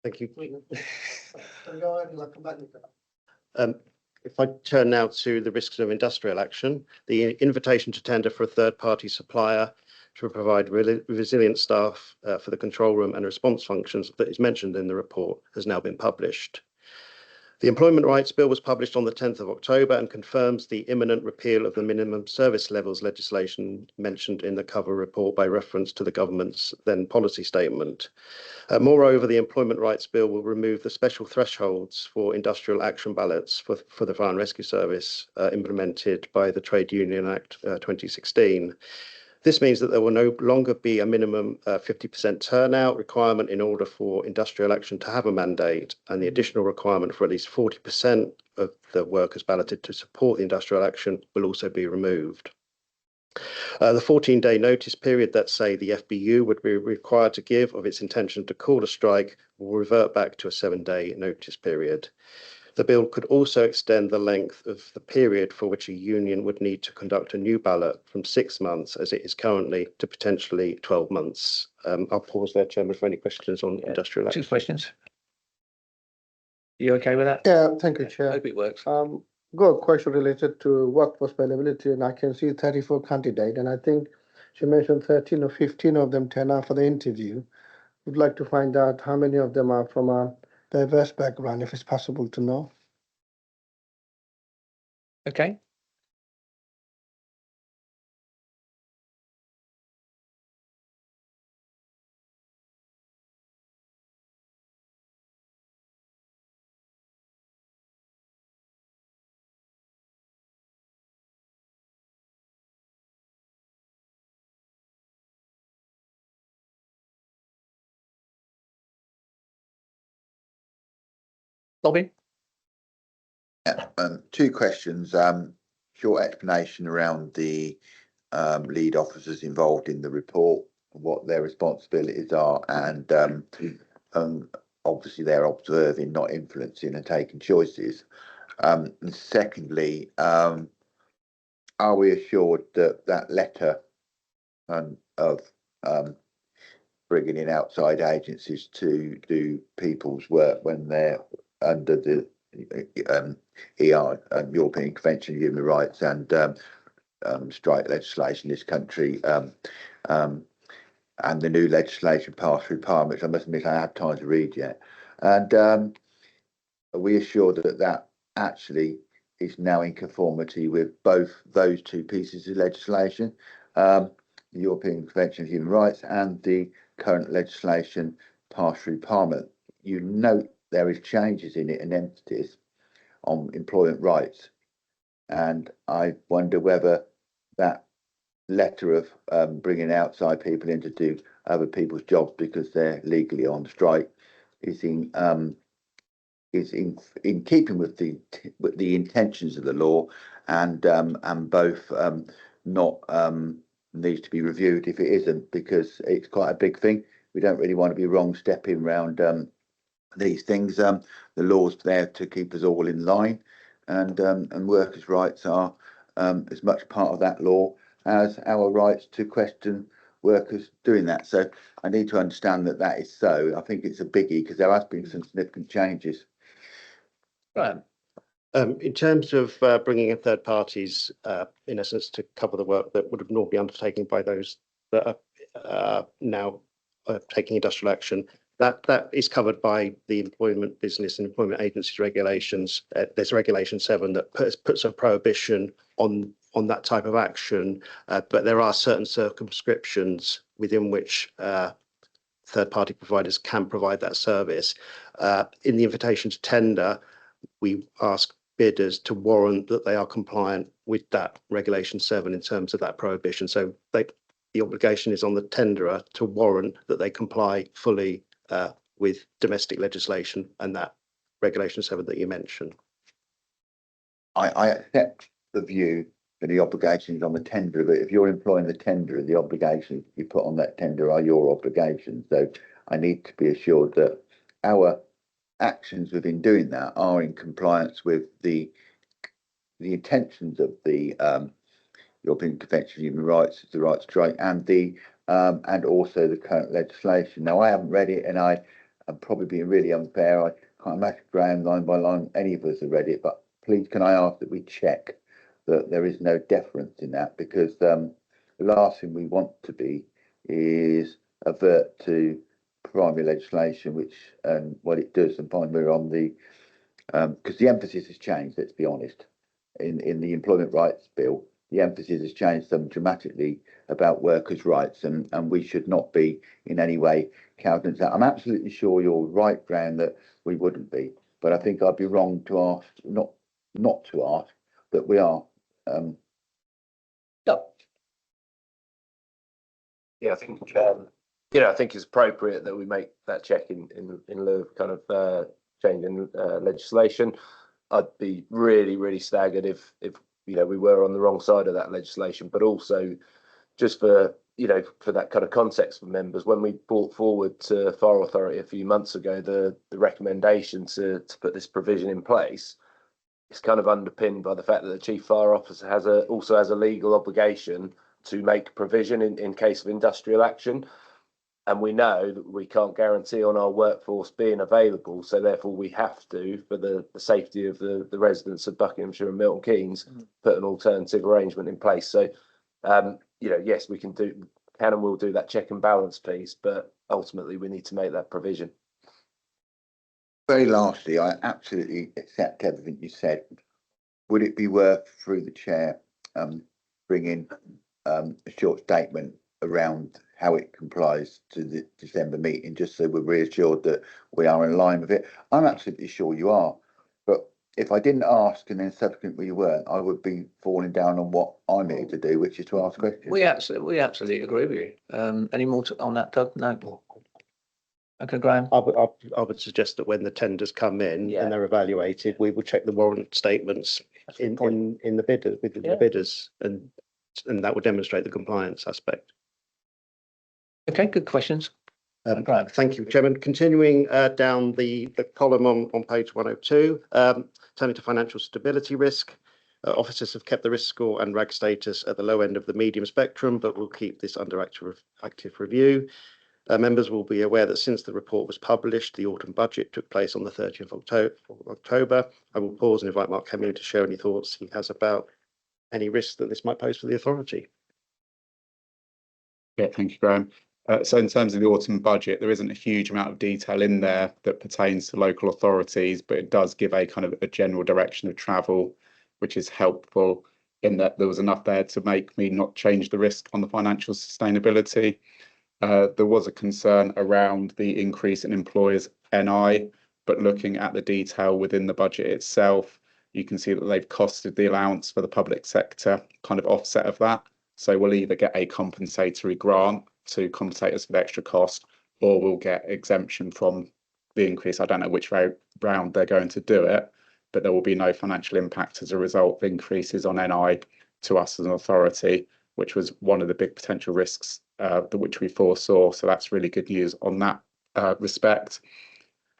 Thank you. If I turn now to the risks of industrial action, the invitation to tender for a third-party supplier to provide resilient staff for the control room and response functions that is mentioned in the report has now been published. The Employment Rights Bill was published on the 10th of October and confirms the imminent repeal of the minimum service levels legislation mentioned in the cover report by reference to the government's then policy statement. Moreover, the Employment Rights Bill will remove the special thresholds for industrial action ballots for the Fire and Rescue Service implemented by the Trade Union Act 2016. This means that there will no longer be a minimum 50% turnout requirement in order for industrial action to have a mandate, and the additional requirement for at least 40% of the workers balloted to support the industrial action will also be removed. The 14-day notice period that, say, the FBU would be required to give of its intention to call a strike will revert back to a 7-day notice period. The bill could also extend the length of the period for which a union would need to conduct a new ballot from 6 months, as it is currently, to potentially 12 months. I'll pause there, Chairman, for any questions on industrial action. 2 questions. You okay with that? Yeah, thank you, Chair. Hope it works. Got a question related to workforce availability, and I can see 34 candidates, and I think she mentioned 13 or 15 of them turn out for the interview. Would like to find out how many of them are from a diverse background, if it's possible to know. Okay. Robin? Two questions. Short explanation around the lead officers involved in the report, what their responsibilities are, and obviously they're observing, not influencing, and taking choices. And secondly, are we assured that that letter of bringing in outside agencies to do people's work when they're under the European Convention of Human Rights and strike legislation in this country, and the new legislation passed through Parliament, which I must admit I haven't had time to read yet. And are we assured that that actually is now in conformity with both those two pieces of legislation, the European Convention of Human Rights and the current legislation passed through Parliament? You note there is changes in it and emphasis on employment rights, and I wonder whether that letter of bringing outside people in to do other people's jobs because they're legally on strike is in keeping with the intentions of the law, and both not needs to be reviewed if it isn't, because it's quite a big thing. We don't really want to be wrong stepping around these things. The law's there to keep us all in line, and workers' rights are as much part of that law as our rights to question workers doing that. So I need to understand that that is so. I think it's a biggie because there has been some significant changes. Right. In terms of bringing in third parties, in essence, to cover the work that would have normally been undertaken by those that are now taking industrial action, that is covered by the Employment Business and Employment Agencies regulations. There's Regulation 7 that puts a prohibition on that type of action, but there are certain circumscriptions within which third-party providers can provide that service. In the invitation to tender, we ask bidders to warrant that they are compliant with that Regulation 7 in terms of that prohibition. So the obligation is on the tenderer to warrant that they comply fully with domestic legislation and that Regulation 7 that you mentioned. I accept the view that the obligation is on the tenderer, but if you're employing the tenderer, the obligations you put on that tender are your obligations. So I need to be assured that our actions within doing that are in compliance with the intentions of the European Convention of Human Rights, the right to strike, and also the current legislation. Now, I haven't read it, and I and probably being really unfair. I can't imagine Graham line by line any of us have read it, but please can I ask that we check that there is no deference in that, because the last thing we want to be is avert to primary legislation, which and what it does, and find we're on the because the emphasis has changed. Let's be honest. In the Employment Rights Bill, the emphasis has changed dramatically about workers' rights, and we should not be in any way countenancing that. I'm absolutely sure you're right, Graham, that we wouldn't be, but I think I'd be wrong to ask, not to ask that we are. Yeah, I think I think it's appropriate that we make that check in lieu of kind of changing legislation. I'd be really staggered if we were on the wrong side of that legislation, but also just for for that kind of context for members, when we brought forward to Fire Authority a few months ago the recommendation to put this provision in place, it's kind of underpinned by the fact that the Chief Fire Officer also has a legal obligation to make provision in case of industrial action. And we know that we can't guarantee on our workforce being available, so therefore we have to, for the safety of the residents of Buckinghamshire and Milton Keynes, put an alternative arrangement in place. So, yes, we can and will do that check and balance piece, but ultimately we need to make that provision. Very lastly, I absolutely accept everything you said. Would it be worth, through the chair, bringing a short statement around how it complies to the December meeting, just so we're reassured that we are in line with it? I'm absolutely sure you are, but if I didn't ask and then subsequently you weren't, I would be falling down on what I'm here to do, which is to ask questions. We absolutely agree with you. Any more on that, Doug? No. Okay, Graham. I would suggest that when the tenders come in and they're evaluated, we will check the warrant statements in the bidders with the bidders, and that would demonstrate the compliance aspect. Okay, good questions. Graham. Thank you, Chairman. Continuing down the column on page 102, turning to financial stability risk. Officers have kept the risk score and RAG status at the low end of the medium spectrum, but will keep this under active review. Members will be aware that since the report was published, the autumn budget took place on the 30th of October. I will pause and invite Mark Hemming to share any thoughts he has about any risks that this might pose for the authority. Yeah, thank you, Graham. So in terms of the autumn budget, there isn't a huge amount of detail in there that pertains to local authorities, but it does give a kind of a general direction of travel, which is helpful in that there was enough there to make me not change the risk on the financial sustainability. There was a concern around the increase in employers' NI, but looking at the detail within the budget itself, you can see that they've costed the allowance for the public sector kind of offset of that. So we'll either get a compensatory grant to compensate us for the extra cost, or we'll get exemption from the increase. I don't know which round they're going to do it, but there will be no financial impact as a result of increases on NI to us as an authority, which was one of the big potential risks which we foresaw. So that's really good news on that respect.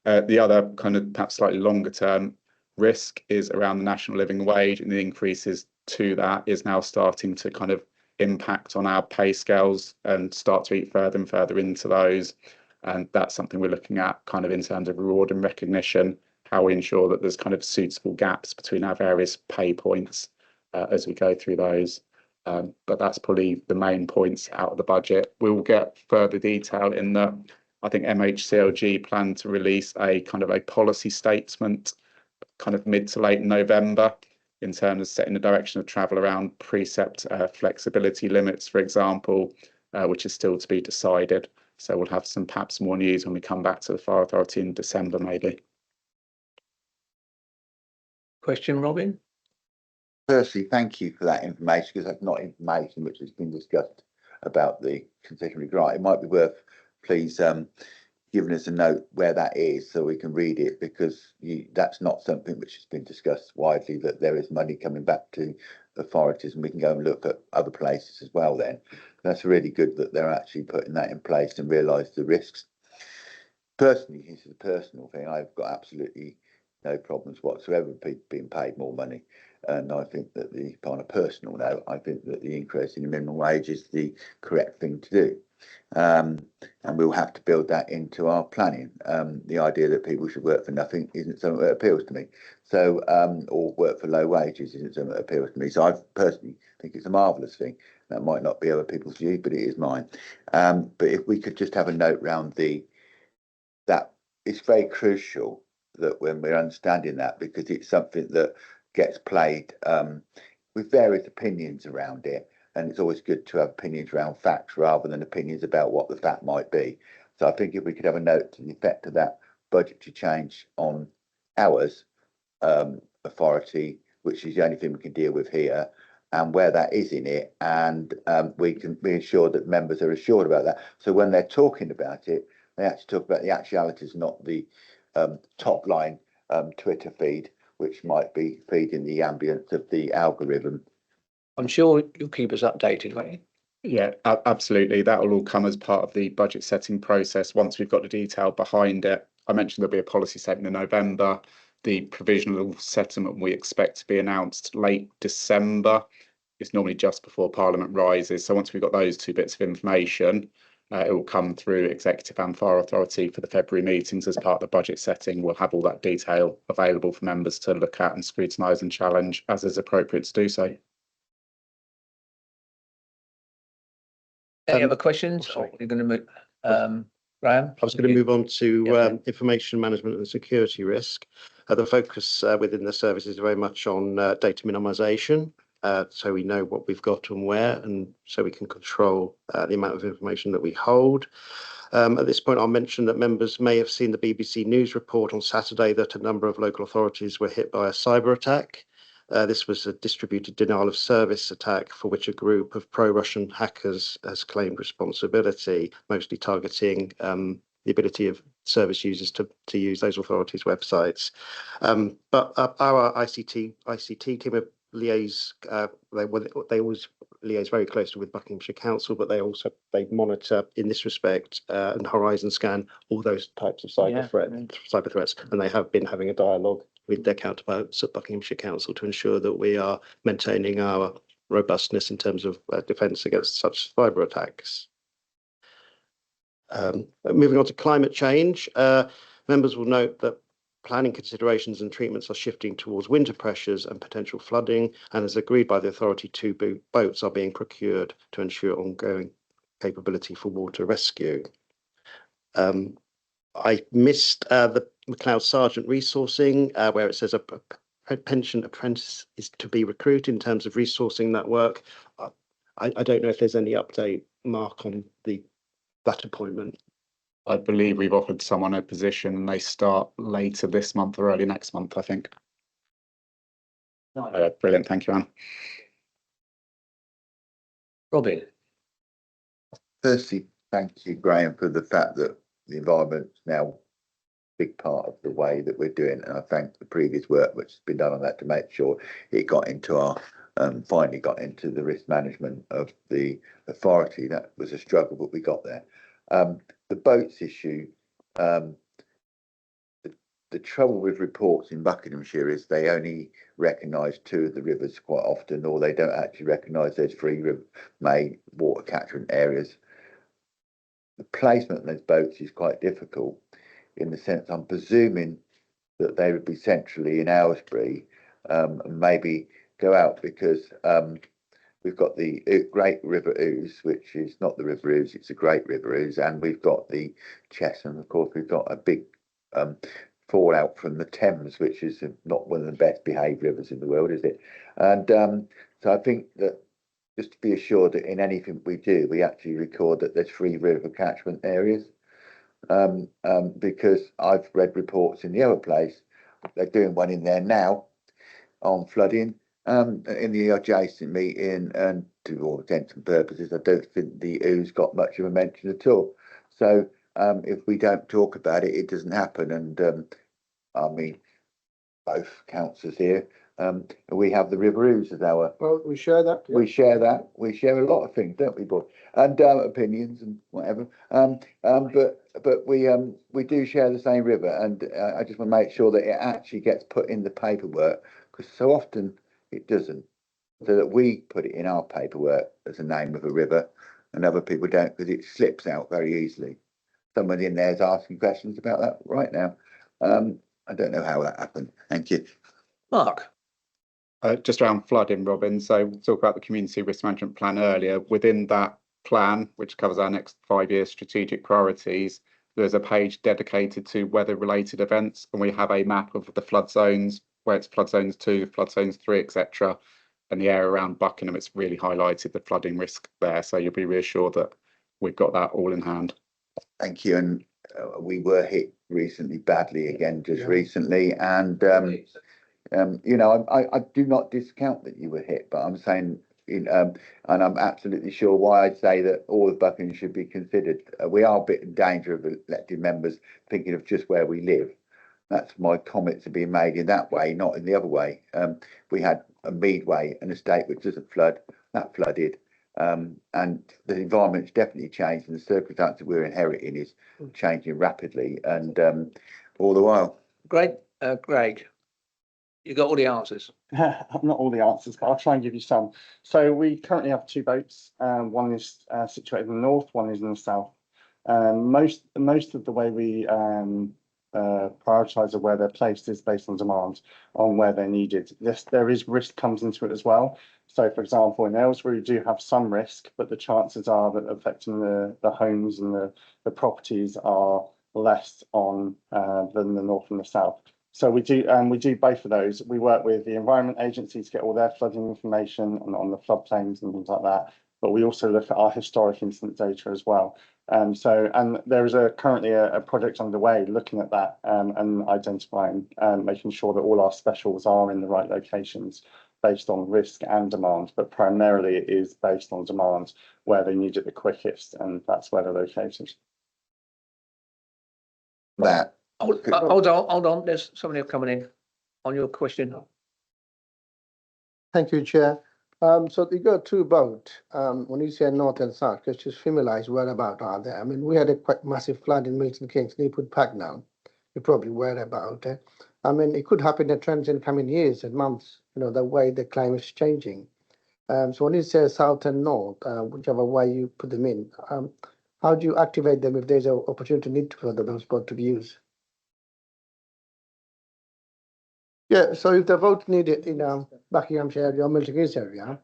The other kind of perhaps slightly longer term risk is around the national living wage, and the increases to that is now starting to kind of impact on our pay scales and start to eat further and further into those. And that's something we're looking at kind of in terms of reward and recognition, how we ensure that there's kind of suitable gaps between our various pay points as we go through those. But that's probably the main points out of the budget. We will get further detail in that. I think MHCLG plan to release a kind of a policy statement kind of mid to late November in terms of setting the direction of travel around precept flexibility limits, for example, which is still to be decided. So we'll have some perhaps more news when we come back to the Fire Authority in December, maybe. Question, Robin? Firstly, thank you for that information, because that's not information which has been discussed about the concessionary grant. It might be worth, please, giving us a note where that is so we can read it, because that's not something which has been discussed widely, that there is money coming back to authorities, and we can go and look at other places as well then. That's really good that they're actually putting that in place and realise the risks. Personally, this is a personal thing. I've got absolutely no problems whatsoever being paid more money. And I think that on a personal note, I think that the increase in the minimum wage is the correct thing to do. And we'll have to build that into our planning. The idea that people should work for nothing isn't something that appeals to me. So, or work for low wages isn't something that appeals to me. So I personally think it's a marvellous thing. That might not be other people's view, but it is mine. But if we could just have a note round that it's very crucial that when we're understanding that, because it's something that gets played with various opinions around it. And it's always good to have opinions around facts rather than opinions about what the fact might be. So I think if we could have a note to the effect of that budgetary change on ours authority, which is the only thing we can deal with here, and where that is in it, and we can be assured that members are assured about that. So when they're talking about it, they actually talk about the actualities, not the top line Twitter feed, which might be feeding the ambience of the algorithm. I'm sure you'll keep us updated, won't you? Yeah, absolutely. That will all come as part of the budget setting process once we've got the detail behind it. I mentioned there'll be a policy statement in November. The provisional settlement we expect to be announced late December. It's normally just before Parliament rises. So once we've got those two bits of information, it will come through Executive and Fire Authority for the February meetings as part of the budget setting. We'll have all that detail available for members to look at and scrutinise and challenge as is appropriate to do so. Any other questions? Or you're going to move, Graham? I was going to move on to information management and security risk. The focus within the service is very much on data minimisation, so we know what we've got and where, and so we can control the amount of information that we hold. At this point, I'll mention that members may have seen the BBC News report on Saturday that a number of local authorities were hit by a cyber attack. This was a distributed denial of service attack for which a group of pro-Russian hackers has claimed responsibility, mostly targeting the ability of service users to use those authorities' websites. But our ICT team have liaise. They always liaise very closely with Buckinghamshire Council, but they monitor in this respect and horizon scan all those types of cyber threats, and they have been having a dialogue with their counterparts at Buckinghamshire Council to ensure that we are maintaining our robustness in terms of defence against such cyber attacks. Moving on to climate change, members will note that planning considerations and treatments are shifting towards winter pressures and potential flooding, and as agreed by the authority, 2 boats are being procured to ensure ongoing capability for water rescue. I missed the McLeod Sergeant resourcing, where it says a pension apprentice is to be recruited in terms of resourcing that work. I don't know if there's any update, Mark, on that appointment. I believe we've offered someone a position and they start later this month or early next month, I think. Brilliant. Thank you, Anne. Robin. Firstly, thank you, Graham, for the fact that the environment's now a big part of the way that we're doing. And I thank the previous work which has been done on that to make sure it got into our, finally got into the risk management of the authority. That was a struggle, but we got there. The boats issue, the trouble with reports in Buckinghamshire is they only recognise 2 of the rivers quite often, or they don't actually recognise there's 3 main water catchment areas. The placement of those boats is quite difficult in the sense I'm presuming that they would be centrally in Aylesbury and maybe go out because we've got the Great River Ouse, which is not the River Ouse, it's a Great River Ouse, and we've got the Chesham. Of course, we've got a big fallout from the Thames, which is not one of the best behaved rivers in the world, is it? And so I think that just to be assured that in anything we do, we actually record that there's 3 river catchment areas. Because I've read reports in the other place, they're doing one in there now on flooding. In the adjacent meeting, and to all intents and purposes, I don't think the Ouse got much of a mention at all. So if we don't talk about it, it doesn't happen. And I mean, both councillors here, we have the River Ouse as our. Well, we share that. Yeah. We share that. We share a lot of things, don't we, boy? And opinions and whatever. But we do share the same river, and I just want to make sure that it actually gets put in the paperwork, because so often it doesn't, so that we put it in our paperwork as a name of a river, and other people don't because it slips out very easily. Someone in there is asking questions about that right now. I don't know how that happened. Thank you. Mark? Just around flooding, Robin. So we talked about the community risk management plan earlier. Within that plan, which covers our next 5-year strategic priorities, there's a page dedicated to weather-related events, and we have a map of the flood zones, where it's flood zones 2, flood zones 3, etc. And the area around Buckingham, it's really highlighted the flooding risk there. So you'll be reassured that we've got that all in hand. Thank you. And we were hit recently badly again, just recently, and you know, I do not discount that you were hit, but I'm saying, and I'm absolutely sure why I'd say that all of Buckingham should be considered. We are a bit in danger of elected members thinking of just where we live. That's my comments are being made in that way, not in the other way. We had a Meadway, an estate which doesn't flood, that flooded. And the environment's definitely changed, and the circumstances we're inheriting is changing rapidly, and all the while. Great, Greg. You got all the answers. Not all the answers, but I'll try and give you some. So we currently have 2 boats. One is situated in the north, one is in the south. Most of the way we prioritise of where they're placed is based on demand, on where they're needed. There is risk comes into it as well. So, for example, in Aylesbury, we do have some risk, but the chances are that affecting the homes and the properties are less on than the north and the south. So we do both of those. We work with the Environment Agency to get all their flooding information on the floodplains and things like that. But we also look at our historic incident data as well. And there is currently a project underway looking at that and identifying and making sure that all our specials are in the right locations based on risk and demand. But primarily it is based on demand where they need it the quickest, and that's where they're located. Matt. Hold on. There's somebody coming in on your question. Thank you, Chair. So you got 2 boats. When you say north and south, let's just familiarize whereabout are they. I mean, we had a quite massive flood in Milton, Keynes, and you put back now. You're probably whereabout. I mean, it could happen in trends in coming years and months, you know, the way the climate is changing. So when you say south and north, whichever way you put them in, how do you activate them if there's an opportunity need for those boats to be used? Yeah, so if the vote needed in Buckinghamshire area or Milton Keynes area,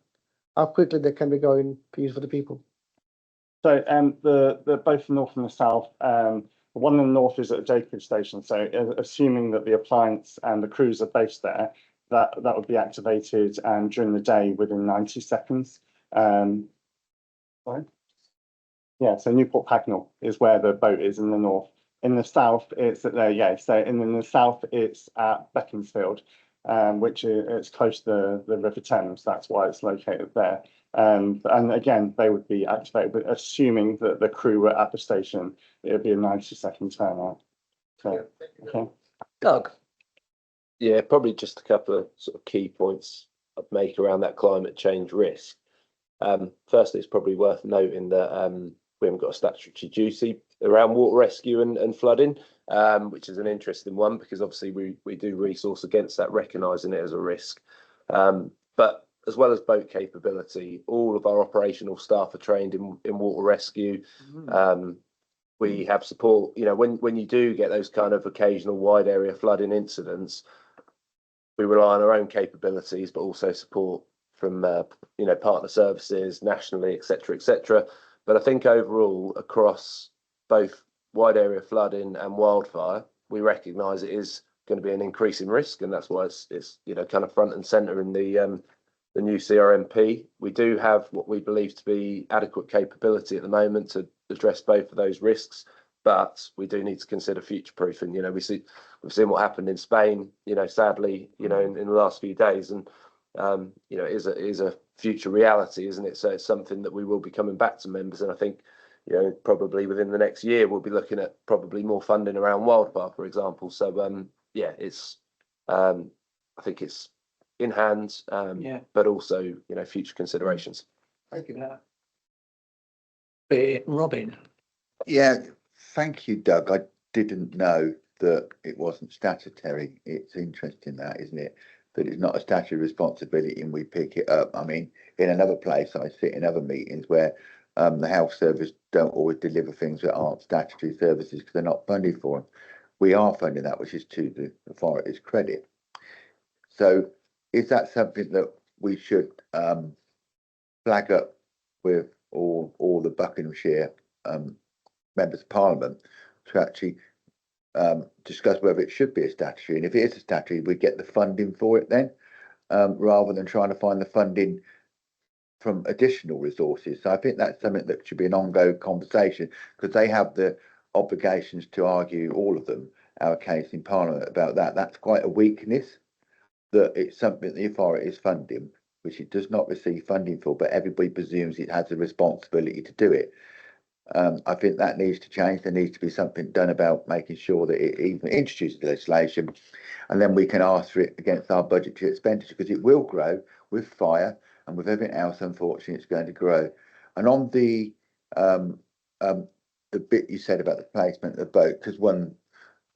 how quickly they can be going to use for the people? So the both the north and the south, the one in the north is at Jacob Station. So assuming that the appliance and the crews are based there, that would be activated during the day within 90 seconds. Sorry. Yeah, so Newport Pagnell is where the boat is in the north. In the south, it's at there, yeah. So in the south, it's at Beaconsfield, which is close to the River Thames. That's why it's located there. And again, they would be activated, but assuming that the crew were at the station, it would be a 90-second turnout. So, okay. Doug? Yeah, probably just a couple of sort of key points I'd make around that climate change risk. Firstly, it's probably worth noting that we haven't got a statutory duty around water rescue and flooding, which is an interesting one because obviously we do resource against that, recognising it as a risk. But as well as boat capability, all of our operational staff are trained in water rescue. We have support, you know, when you do get those kind of occasional wide area flooding incidents, we rely on our own capabilities, but also support from you know, partner services nationally, etc., etc. But I think overall, across both wide area flooding and wildfire, we recognise it is going to be an increasing risk, and that's why it's you know, kind of front and centre in the new CRMP. We do have what we believe to be adequate capability at the moment to address both of those risks, but we do need to consider future proofing. You know, we've seen what happened in Spain, you know, sadly, you know, in the last few days, and you know, it is a future reality, isn't it? So it's something that we will be coming back to members, and I think, you know, probably within the next year we'll be looking at probably more funding around wildfire, for example. So yeah, it's I think it's in hand, Yeah. but also, you know, future considerations. Thank you. Robin? Yeah, thank you, Doug. I didn't know that it wasn't statutory. It's interesting that, isn't it? That it's not a statutory responsibility and we pick it up. I mean, in another place, I sit in other meetings where the health service don't always deliver things that aren't statutory services because they're not funded for them. We are funding that, which is to the authority's credit. So is that something that we should flag up with all the Buckinghamshire members of Parliament to actually discuss whether it should be a statutory, and if it is a statutory, we get the funding for it then, rather than trying to find the funding from additional resources. So I think that's something that should be an ongoing conversation, because they have the obligations to argue, all of them, our case in Parliament about that. That's quite a weakness, that it's something the authority is funding, which it does not receive funding for, but everybody presumes it has a responsibility to do it. I think that needs to change. There needs to be something done about making sure that it even introduces legislation, and then we can ask for it against our budgetary expenditure, because it will grow with fire and with everything else. Unfortunately, it's going to grow. And on the bit you said about the placement of the boat, because one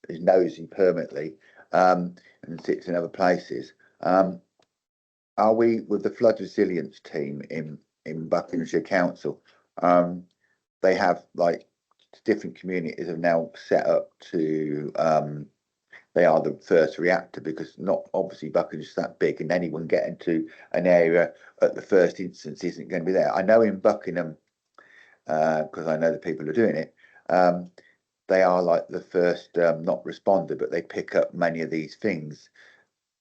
is nosy permanently and sits in other places. Are we with the flood resilience team in Buckinghamshire Council? They have, like, different communities have now set up to they are the first reactor, because not obviously Buckinghamshire's that big, and anyone getting to an area at the first instance isn't going to be there. I know in Buckingham, because I know the people who are doing it, they are like the first not responder, but they pick up many of these things.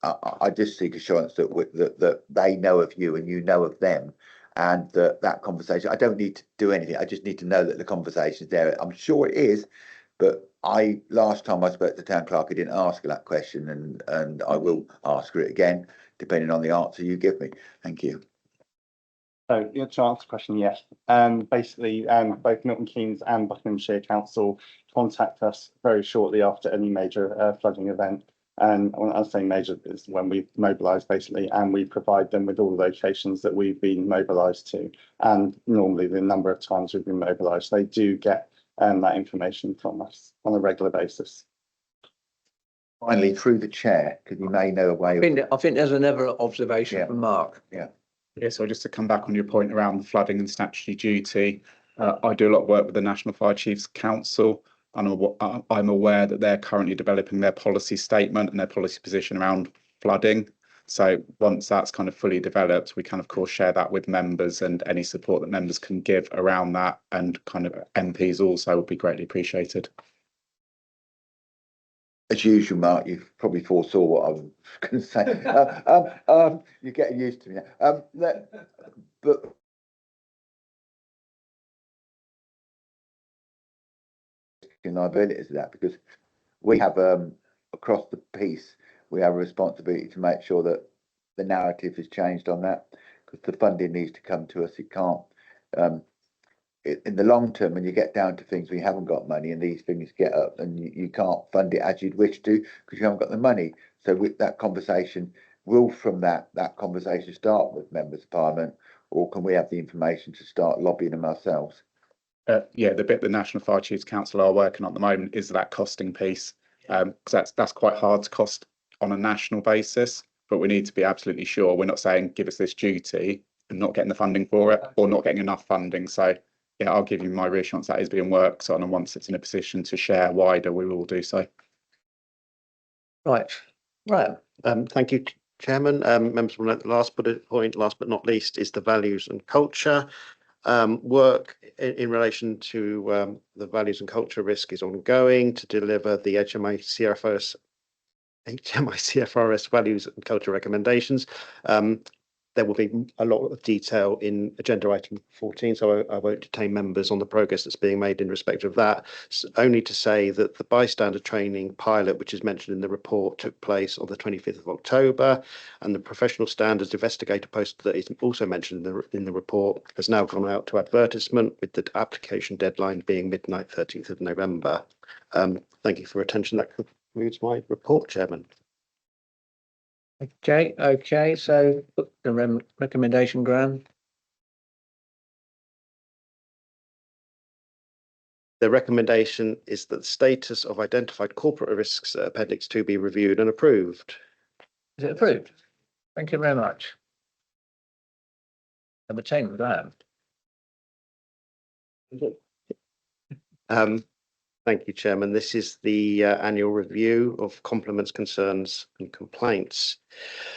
I just seek assurance that they know of you and you know of them, and that conversation, I don't need to do anything. I just need to know that the conversation is there. I'm sure it is, but last time I spoke to the town clerk, I didn't ask her that question, and I will ask her it again, depending on the answer you give me. Thank you. So, to answer the question, yes. Basically, both Milton Keynes and Buckinghamshire Council contact us very shortly after any major flooding event. And when I say major, is when we mobilise, basically, and we provide them with all the locations that we've been mobilised to. And normally the number of times we've been mobilised, they do get that information from us on a regular basis. Finally, through the chair, because you may know a way. I think there's another observation from Mark. Yeah. Yeah, so just to come back on your point around the flooding and statutory duty, I do a lot of work with the National Fire Chiefs Council, and I'm aware that they're currently developing their policy statement and their policy position around flooding. So once that's kind of fully developed, we can of course share that with members, and any support that members can give around that, and kind of MPs also, would be greatly appreciated. As usual, Mark, you probably foresaw what I was going to say. You're getting used to me now. But liabilities of that, because we have across the piece, we have a responsibility to make sure that the narrative is changed on that, because the funding needs to come to us. It can't. In the long term, when you get down to things we haven't got money, and these things get up, and you can't fund it as you'd wish to because you haven't got the money. So with that conversation, will from that conversation start with members of Parliament, or can we have the information to start lobbying them ourselves? Yeah, the bit the National Fire Chiefs Council are working on at the moment is that costing piece, because that's quite hard to cost on a national basis, but we need to be absolutely sure. We're not saying give us this duty and not getting the funding for it, or not getting enough funding. So yeah, I'll give you my reassurance that is being worked on, and once it's in a position to share wider, we will do so. Right. Thank you, Chairman. Members will note the last point, last but not least, is the values and culture. Work in relation to the values and culture risk is ongoing to deliver the HMI CFRS values and culture recommendations. There will be a lot of detail in agenda item 14, so I won't detain members on the progress that's being made in respect of that. Only to say that the bystander training pilot, which is mentioned in the report, took place on the 25th of October, and the professional standards investigator post that is also mentioned in the report has now gone out to advertisement, with the application deadline being midnight 13th of November. Thank you for your attention. That concludes my report, Chairman. Okay, so the recommendation, Graham. The recommendation is that the status of identified corporate risks at Appendix 2 be reviewed and approved. Is it approved? Thank you very much. Number 10, Graham. Thank you, Chairman. This is the annual review of compliments, concerns and complaints.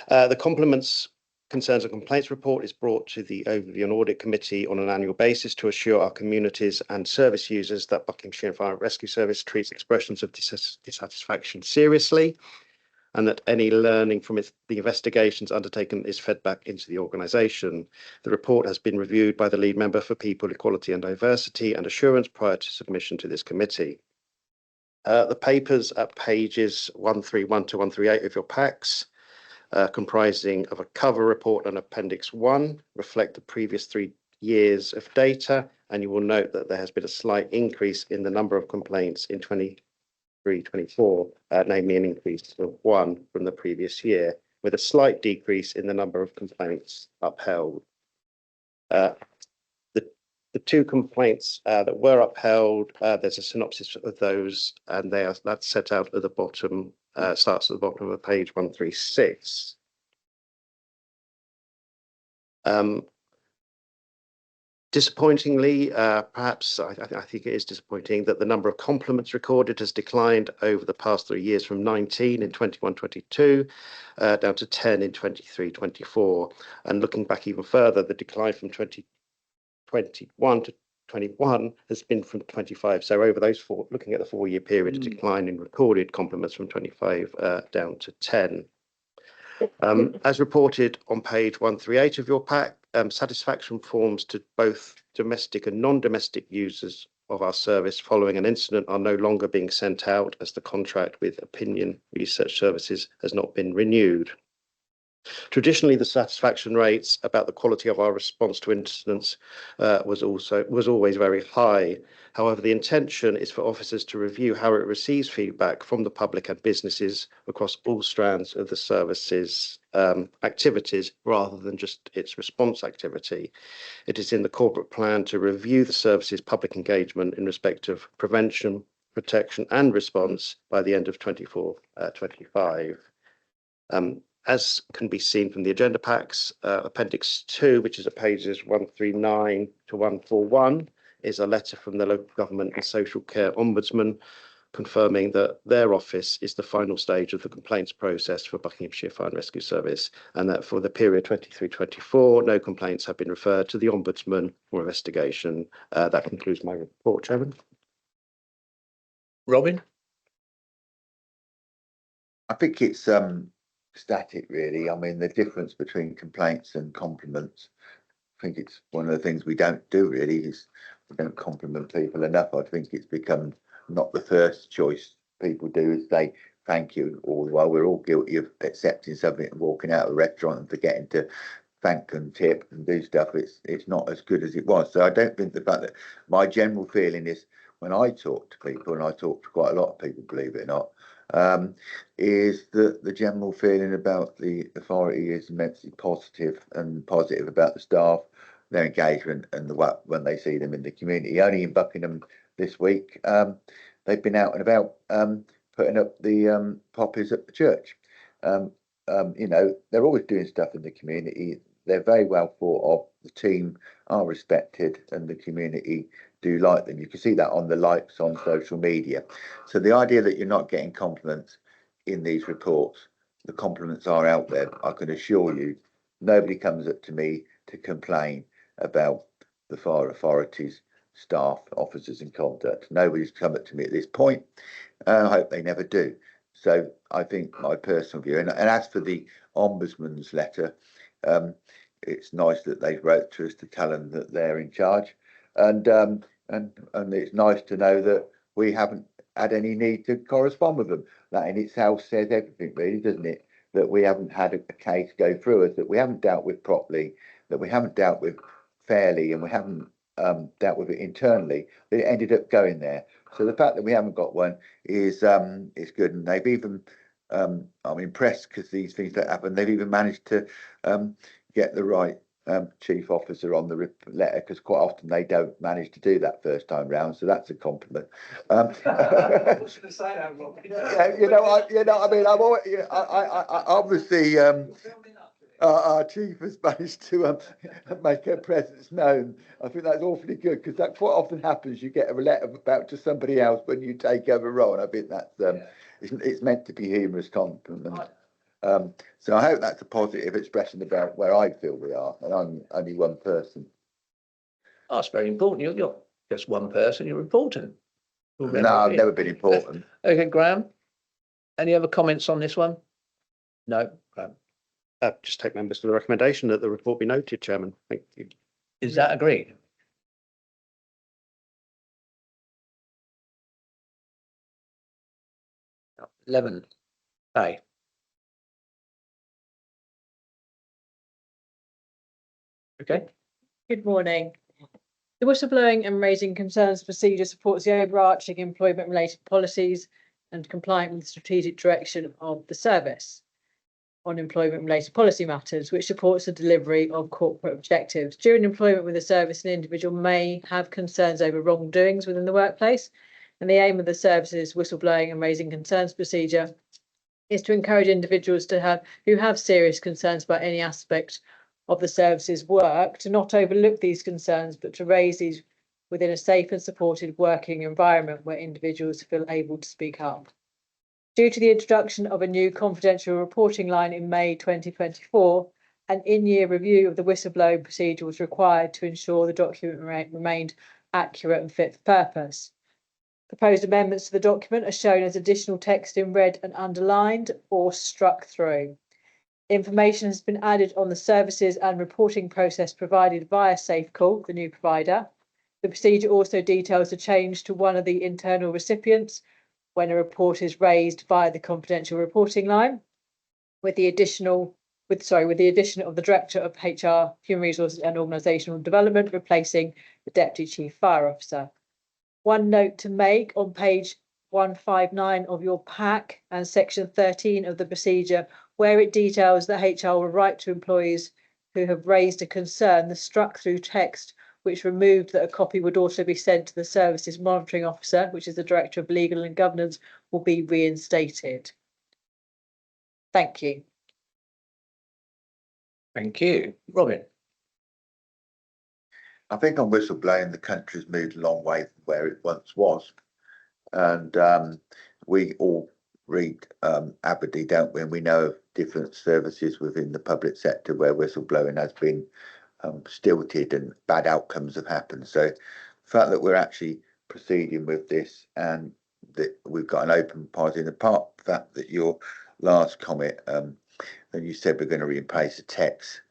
The compliments, concerns and complaints report is brought to the Overview and Audit Committee on an annual basis to assure our communities and service users that Buckinghamshire Fire and Rescue Service treats expressions of dissatisfaction seriously, and that any learning from the investigations undertaken is fed back into the organisation. The report has been reviewed by the lead member for People, Equality and Diversity and Assurance prior to submission to this committee. The papers at pages 131 to 138 of your packs, comprising of a cover report and Appendix 1, reflect the previous 3 years of data, and you will note that there has been a slight increase in the number of complaints in 23-24, namely an increase of 1 from the previous year, with a slight decrease in the number of complaints upheld. The 2 complaints that were upheld, there's a synopsis of those, and that's set out at the bottom, starts at the bottom of page 136. Disappointingly, perhaps I think it is disappointing that the number of compliments recorded has declined over the past 3 years from 19 in 21-22 down to 10 in 23-24. And looking back even further, the decline from 2021 to 21 has been from 25. So over those 4, looking at the 4-year period, a decline in recorded compliments from 25 down to 10. As reported on page 138 of your pack, satisfaction forms to both domestic and non-domestic users of our service following an incident are no longer being sent out, as the contract with Opinion Research Services has not been renewed. Traditionally, the satisfaction rates about the quality of our response to incidents was always very high. However, the intention is for officers to review how it receives feedback from the public and businesses across all strands of the service's activities, rather than just its response activity. It is in the corporate plan to review the service's public engagement in respect of prevention, protection and response by the end of 24-25. As can be seen from the agenda packs, Appendix 2, which is at pages 139 to 141, is a letter from the Local Government and Social Care Ombudsman confirming that their office is the final stage of the complaints process for Buckinghamshire Fire and Rescue Service, and that for the period 23-24, no complaints have been referred to the Ombudsman for investigation. That concludes my report, Chairman. Robin? I think it's static, really. I mean, the difference between complaints and compliments, I think it's one of the things we don't do, really, is we don't compliment people enough. I think it's become not the first choice people do, is say thank you, or while we're all guilty of accepting something and walking out of a restaurant and forgetting to thank and tip and do stuff. It's not as good as it was. So I don't think the fact that, my general feeling is, when I talk to people, and I talk to quite a lot of people, believe it or not, is that the general feeling about the authority is immensely positive, and positive about the staff, their engagement, and when they see them in the community. Only in Buckingham this week, they've been out and about putting up the poppies at the church. You know, they're always doing stuff in the community. They're very well thought of. The team are respected, and the community do like them. You can see that on the likes on social media. So the idea that you're not getting compliments in these reports, the compliments are out there. I can assure you, nobody comes up to me to complain about the fire authorities, staff, officers and conduct. Nobody's come up to me at this point, and I hope they never do. So I think my personal view, and as for the Ombudsman's letter, it's nice that they wrote to us to tell them that they're in charge, and it's nice to know that we haven't had any need to correspond with them. That in itself says everything, really, doesn't it? That we haven't had a case go through us that we haven't dealt with properly, that we haven't dealt with fairly, and we haven't dealt with it internally. That it ended up going there. So the fact that we haven't got one is good, and they've even I'm impressed, because these things don't happen. They've even managed to get the right chief officer on the letter, because quite often they don't manage to do that first time round. So that's a compliment. I was going to say that, Rob. Yeah, I mean, I'm always, I obviously our chief has managed to make her presence known. I think that's awfully good because that quite often happens. You get a letter about to somebody else when you take over a role, and I think that's it's meant to be humorous compliment. So I hope that's a positive expression about where I feel we are, and I'm only one person. Oh, that's very important. You're just one person. You're important. No, I've never been important. Okay, Graham. Any other comments on this one? No, Graham. Just take members to the recommendation that the report be noted, Chairman. Thank you. Is that agreed? No. 11. A. Okay. Good morning. The whistleblowing and raising concerns procedure supports the overarching employment-related policies and compliant with the strategic direction of the service on employment-related policy matters, which supports the delivery of corporate objectives. During employment with the service, an individual may have concerns over wrongdoings within the workplace, and the aim of the service's whistleblowing and raising concerns procedure is to encourage individuals who have serious concerns about any aspect of the service's work to not overlook these concerns, but to raise these within a safe and supported working environment where individuals feel able to speak up. Due to the introduction of a new confidential reporting line in May 2024, an in-year review of the whistleblowing procedure was required to ensure the document remained accurate and fit for purpose. Proposed amendments to the document are shown as additional text in red and underlined or struck through. Information has been added on the services and reporting process provided via SafeCall, the new provider. The procedure also details a change to one of the internal recipients when a report is raised via the confidential reporting line, with the addition of the Director of HR, Human Resources and Organisational Development, replacing the Deputy Chief Fire Officer. One note to make: on page 159 of your pack and section 13 of the procedure, where it details that HR will write to employees who have raised a concern, the struck through text which removed that a copy would also be sent to the services monitoring officer, which is the Director of Legal and Governance, will be reinstated. Thank you. Thank you. Robin. I think on whistleblowing, the country's moved a long way from where it once was. And we all read Aberdeen, don't we? And we know of different services within the public sector where whistleblowing has been stilted and bad outcomes have happened. So the fact that we're actually proceeding with this and that we've got an open policy, and apart from the fact that your last comment, when you said we're going to replace the text,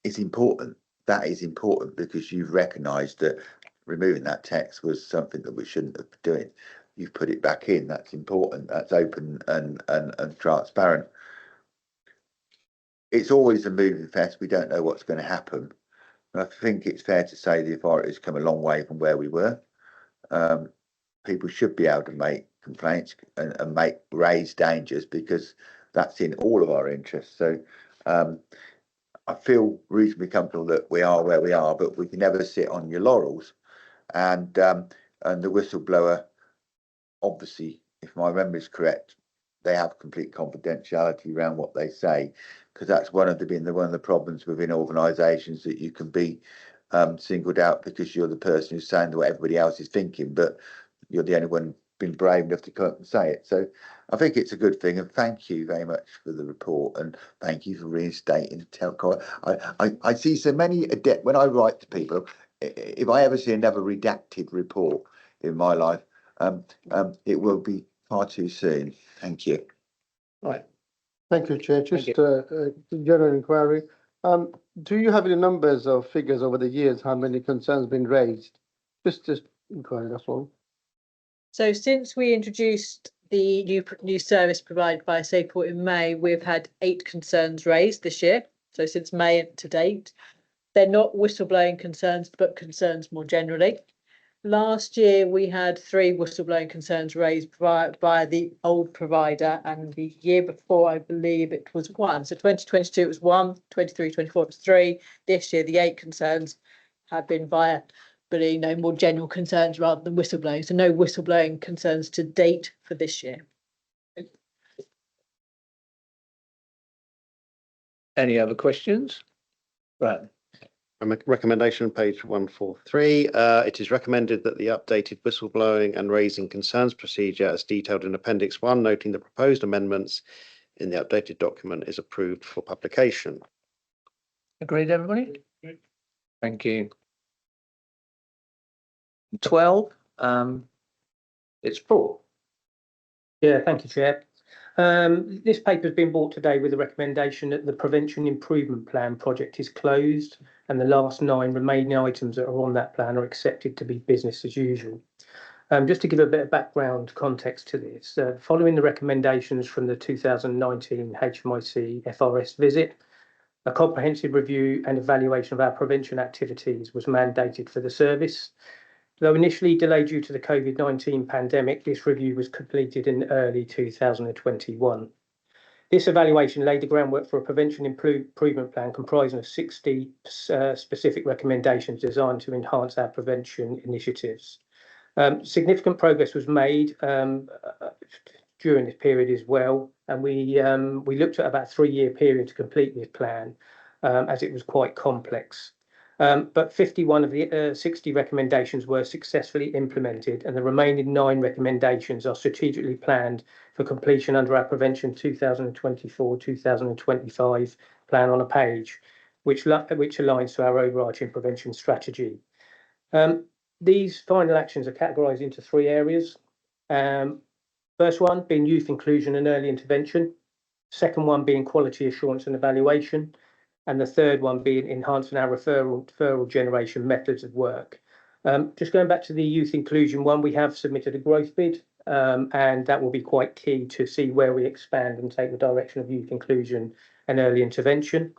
is important. That is important because you've recognised that removing that text was something that we shouldn't have been doing. You've put it back in. That's important. That's open and transparent. It's always a moving fest. We don't know what's going to happen. And I think it's fair to say the authorities come a long way from where we were. People should be able to make complaints and raise dangers because that's in all of our interests. So I feel reasonably comfortable that we are where we are, but we can never sit on your laurels. And the whistleblower, obviously, if my memory is correct, they have complete confidentiality around what they say, because that's one of the problems within organisations, that you can be singled out because you're the person who's saying what everybody else is thinking, but you're the only one been brave enough to come up and say it. So I think it's a good thing, and thank you very much for the report, and thank you for reinstating Telco. I see so many when I write to people, if I ever see another redacted report in my life, it will be far too soon. Thank you. Right. Thank you, Chair. Just a general inquiry. Do you have any numbers or figures over the years, how many concerns been raised? Just inquiry, that's all. So since we introduced the new service provided by SafePort in May, we've had 8 concerns raised this year. So since May to date, they're not whistleblowing concerns, but concerns more generally. Last year, we had 3 whistleblowing concerns raised by the old provider, and the year before, I believe it was 1. So 2022, it was 1, 23, 24, it was 3. This year, the 8 concerns have been via, but more general concerns rather than whistleblowing. So no whistleblowing concerns to date for this year. Any other questions? Right. Recommendation, page 143. It is recommended that the updated whistleblowing and raising concerns procedure as detailed in Appendix 1, noting the proposed amendments in the updated document, is approved for publication. Agreed, everybody? Thank you. 12, it's Paul. Yeah, thank you, Chair. This paper has been brought today with a recommendation that the Prevention Improvement Plan project is closed and the last 9 remaining items that are on that plan are accepted to be business as usual. Just to give a bit of background context to this, following the recommendations from the 2019 HMIC FRS visit, a comprehensive review and evaluation of our prevention activities was mandated for the service. Though initially delayed due to the COVID-19 pandemic, this review was completed in early 2021. This evaluation laid the groundwork for a prevention improvement plan comprising of 60 specific recommendations designed to enhance our prevention initiatives. Significant progress was made during this period as well, and we looked at about a 3-year period to complete this plan, as it was quite complex. But 51 of the 60 recommendations were successfully implemented, and the remaining 9 recommendations are strategically planned for completion under our Prevention 2024-2025 plan on a page, which aligns to our overarching prevention strategy. These final actions are categorised into 3 areas. First one being youth inclusion and early intervention. Second one being quality assurance and evaluation. And the third one being enhancing our referral generation methods of work. Just going back to the youth inclusion one, we have submitted a growth bid, and that will be quite key to see where we expand and take the direction of youth inclusion and early intervention.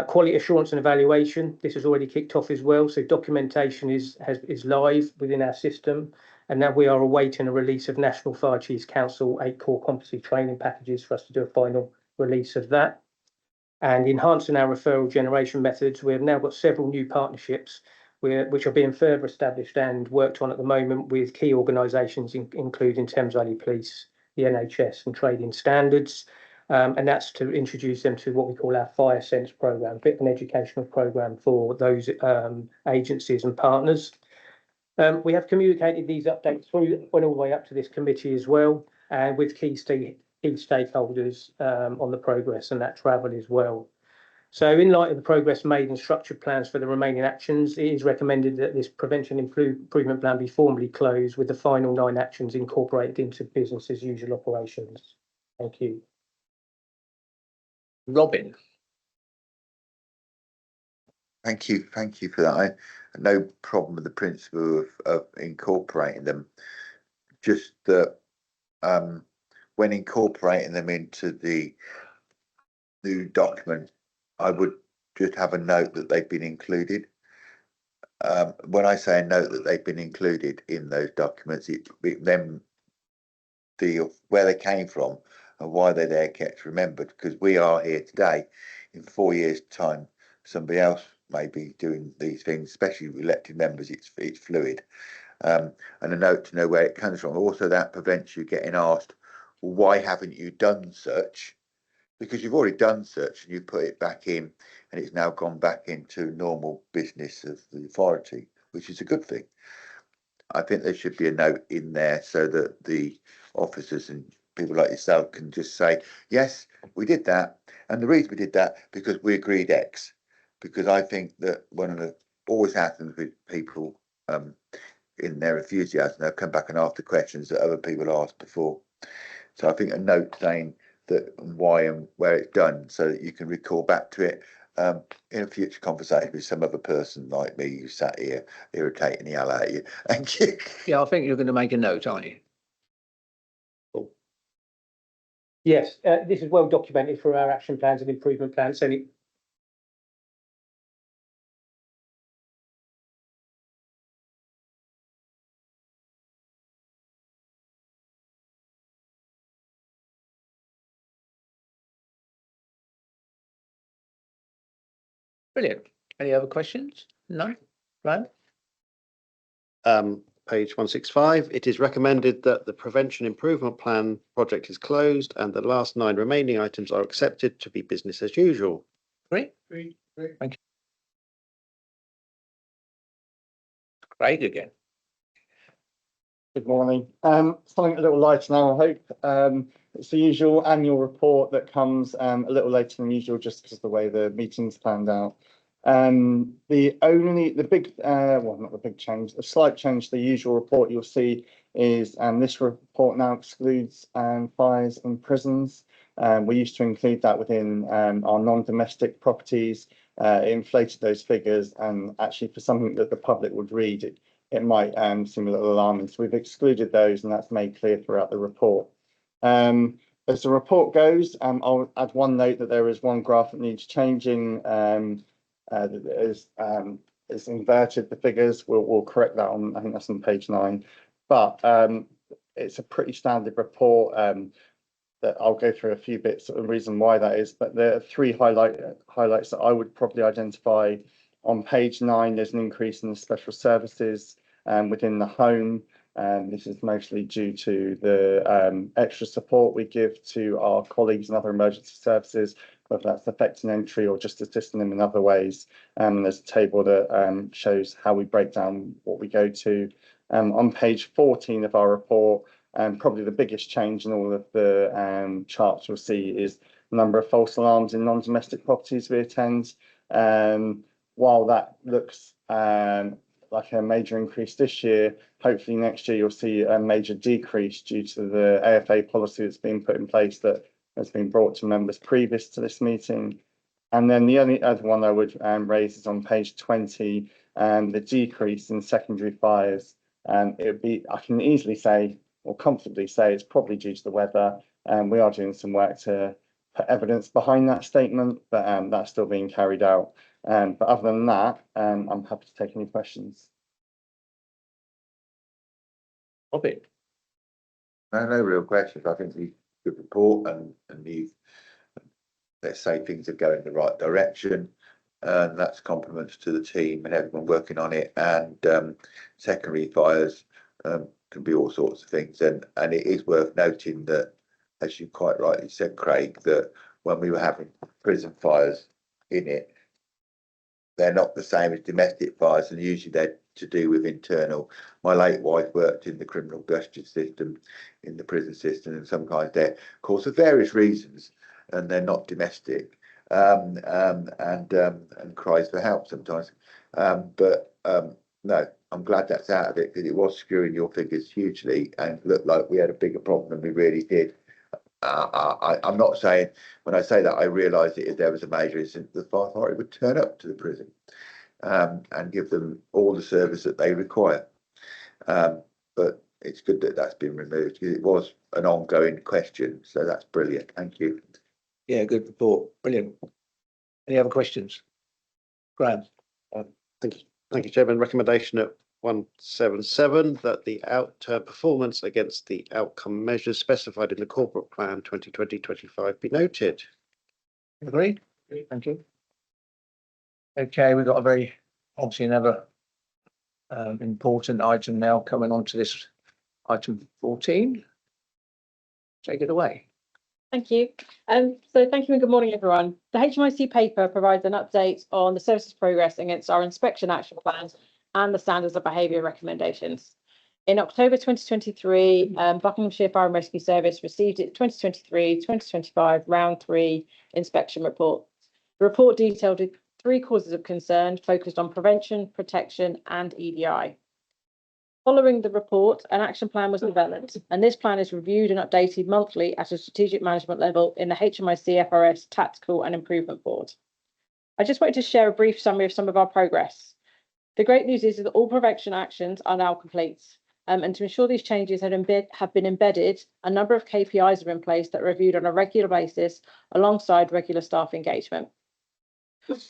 Quality assurance and evaluation, this has already kicked off as well. So documentation is live within our system, and now we are awaiting a release of National Fire Chiefs Council 8 core competency training packages for us to do a final release of that. And enhancing our referral generation methods, we have now got several new partnerships which are being further established and worked on at the moment with key organisations, including Thames Valley Police, the NHS and Trading Standards. And that's to introduce them to what we call our Fire Sense programme, a bit of an educational programme for those agencies and partners. We have communicated these updates through all the way up to this committee as well, and with key stakeholders on the progress and that travel as well. So in light of the progress made and structured plans for the remaining actions, it is recommended that this prevention improvement plan be formally closed with the final 9 actions incorporated into business as usual operations. Thank you. Robin. Thank you for that. I have no problem with the principle of incorporating them. Just that when incorporating them into the new document, I would just have a note that they've been included. When I say a note that they've been included in those documents, then where they came from and why they're there gets remembered, because we are here today. In 4 years' time, somebody else may be doing these things, especially with elected members. It's fluid, and a note to know where it comes from. Also, that prevents you getting asked, well, why haven't you done such? Because you've already done such and you put it back in, and it's now gone back into normal business of the authority, which is a good thing. I think there should be a note in there so that the officers and people like yourself can just say, yes, we did that, and the reason we did that because we agreed X. Because I think that one of the always happens with people in their enthusiasm, they'll come back and ask the questions that other people asked before. So I think a note saying that and why and where it's done, so that you can recall back to it in a future conversation with some other person like me who sat here irritating the hell out of you. Thank you. Yeah, I think you're going to make a note, aren't you? Yes, this is well documented for our action plans and improvement plans. So Brilliant. Any other questions? No? Right? page 165, it is recommended that the Prevention Improvement Plan project is closed and the last 9 remaining items are accepted to be business as usual. Great. Thank you. Craig again. Good morning. Something a little lighter now, I hope. It's the usual annual report that comes a little later than usual, just because of the way the meeting's planned out. The slight change to the usual report you'll see is this report now excludes fires in prisons. We used to include that within our non-domestic properties. It inflated those figures, and actually for something that the public would read, it might seem a little alarming. So we've excluded those, and that's made clear throughout the report. As the report goes, I'll add one note that there is one graph that needs changing. It's inverted the figures. We'll correct that on, I think that's on page 9. But it's a pretty standard report that I'll go through a few bits of the reason why that is. But there are 3 highlights that I would probably identify. On page 9, there's an increase in the special services within the home. This is mostly due to the extra support we give to our colleagues and other emergency services, whether that's affecting entry or just assisting them in other ways. And there's a table that shows how we break down what we go to. On page 14 of our report, probably the biggest change in all of the charts you'll see is the number of false alarms in non-domestic properties we attend. While that looks like a major increase this year, hopefully next year you'll see a major decrease due to the AFA policy that's been put in place that has been brought to members previous to this meeting. And then the only other one I would raise is on page 20, the decrease in secondary fires. It would be, I can easily say, or comfortably say, it's probably due to the weather. We are doing some work to put evidence behind that statement, but that's still being carried out. But other than that, I'm happy to take any questions. Audit. No real questions. I think the good report and the, let's say, things are going in the right direction, and that's compliments to the team and everyone working on it. And secondary fires can be all sorts of things, and it is worth noting that, as you quite rightly said, Craig, that when we were having prison fires in it, they're not the same as domestic fires, and usually they're to do with internal. My late wife worked in the criminal justice system, in the prison system, and sometimes they're, of course, for various reasons, and they're not domestic, and cries for help sometimes. No, I'm glad that's out of it, because it was skewing your figures hugely and looked like we had a bigger problem than we really did. I'm not saying, when I say that, I realise that if there was a major incident, the fire authority would turn up to the prison and give them all the service that they require. But it's good that that's been removed, because it was an ongoing question. So that's brilliant. Thank you. Yeah, good report. Brilliant. Any other questions? Graham. Thank you, Chairman. Recommendation at 177 that the outturn performance against the outcome measures specified in the corporate plan 2020-25 be noted. Agreed? Thank you. Okay, we've got a very, obviously another important item now coming on to this item 14. Take it away. Thank you. So thank you and good morning, everyone. The HMIC paper provides an update on the services progress against our inspection action plans and the standards of behaviour recommendations. In October 2023, Buckinghamshire Fire and Rescue Service received its 2023-2025 round 3 inspection report. The report detailed 3 causes of concern focused on prevention, protection and EDI. Following the report, an action plan was developed, and this plan is reviewed and updated monthly at a strategic management level in the HMIC FRS Tactical and Improvement Board. I just wanted to share a brief summary of some of our progress. The great news is that all prevention actions are now complete, and to ensure these changes have been embedded, a number of KPIs are in place that are reviewed on a regular basis alongside regular staff engagement.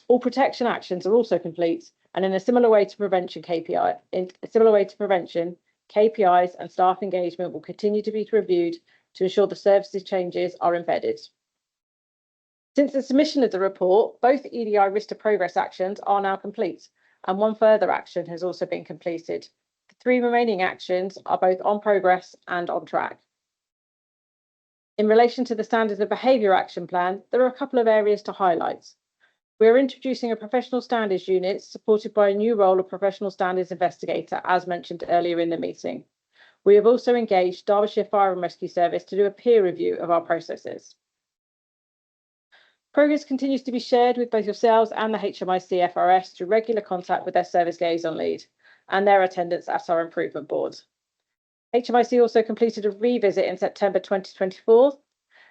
All protection actions are also complete, and in a similar way to prevention, KPIs and staff engagement will continue to be reviewed to ensure the services changes are embedded. Since the submission of the report, both EDI risk to progress actions are now complete, and one further action has also been completed. The 3 remaining actions are both on progress and on track. In relation to the Standards of Behaviour Action Plan, there are a couple of areas to highlight. We are introducing a professional standards unit supported by a new role of professional standards investigator, as mentioned earlier in the meeting. We have also engaged Derbyshire Fire and Rescue Service to do a peer review of our processes. Progress continues to be shared with both yourselves and the HMIC FRS through regular contact with their service liaison lead and their attendance at our improvement board. HMIC also completed a revisit in September 2024.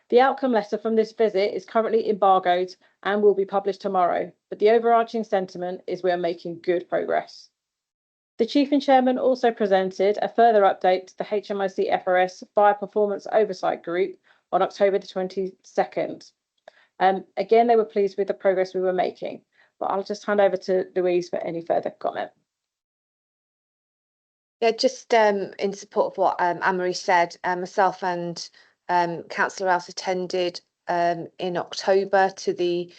The outcome letter from this visit is currently embargoed and will be published tomorrow, but the overarching sentiment is we are making good progress. The Chief and Chairman also presented a further update to the HMIC FRS Fire Performance Oversight Group on October the 22nd. Again, they were pleased with the progress we were making, but I'll just hand over to Louise for any further comment. Yeah, just in support of what Anne-Marie said, myself and Councillor Rouse attended in October to the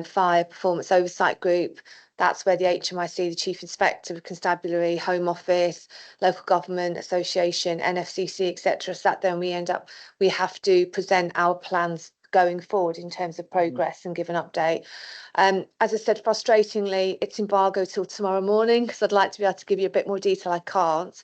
Fire Performance Oversight Group. That's where the HMIC, the Chief Inspector of Constabulary, Home Office, Local Government Association, NFCC, etc. sat there, and we have to present our plans going forward in terms of progress and give an update. As I said, frustratingly, it's embargo till tomorrow morning because I'd like to be able to give you a bit more detail. I can't.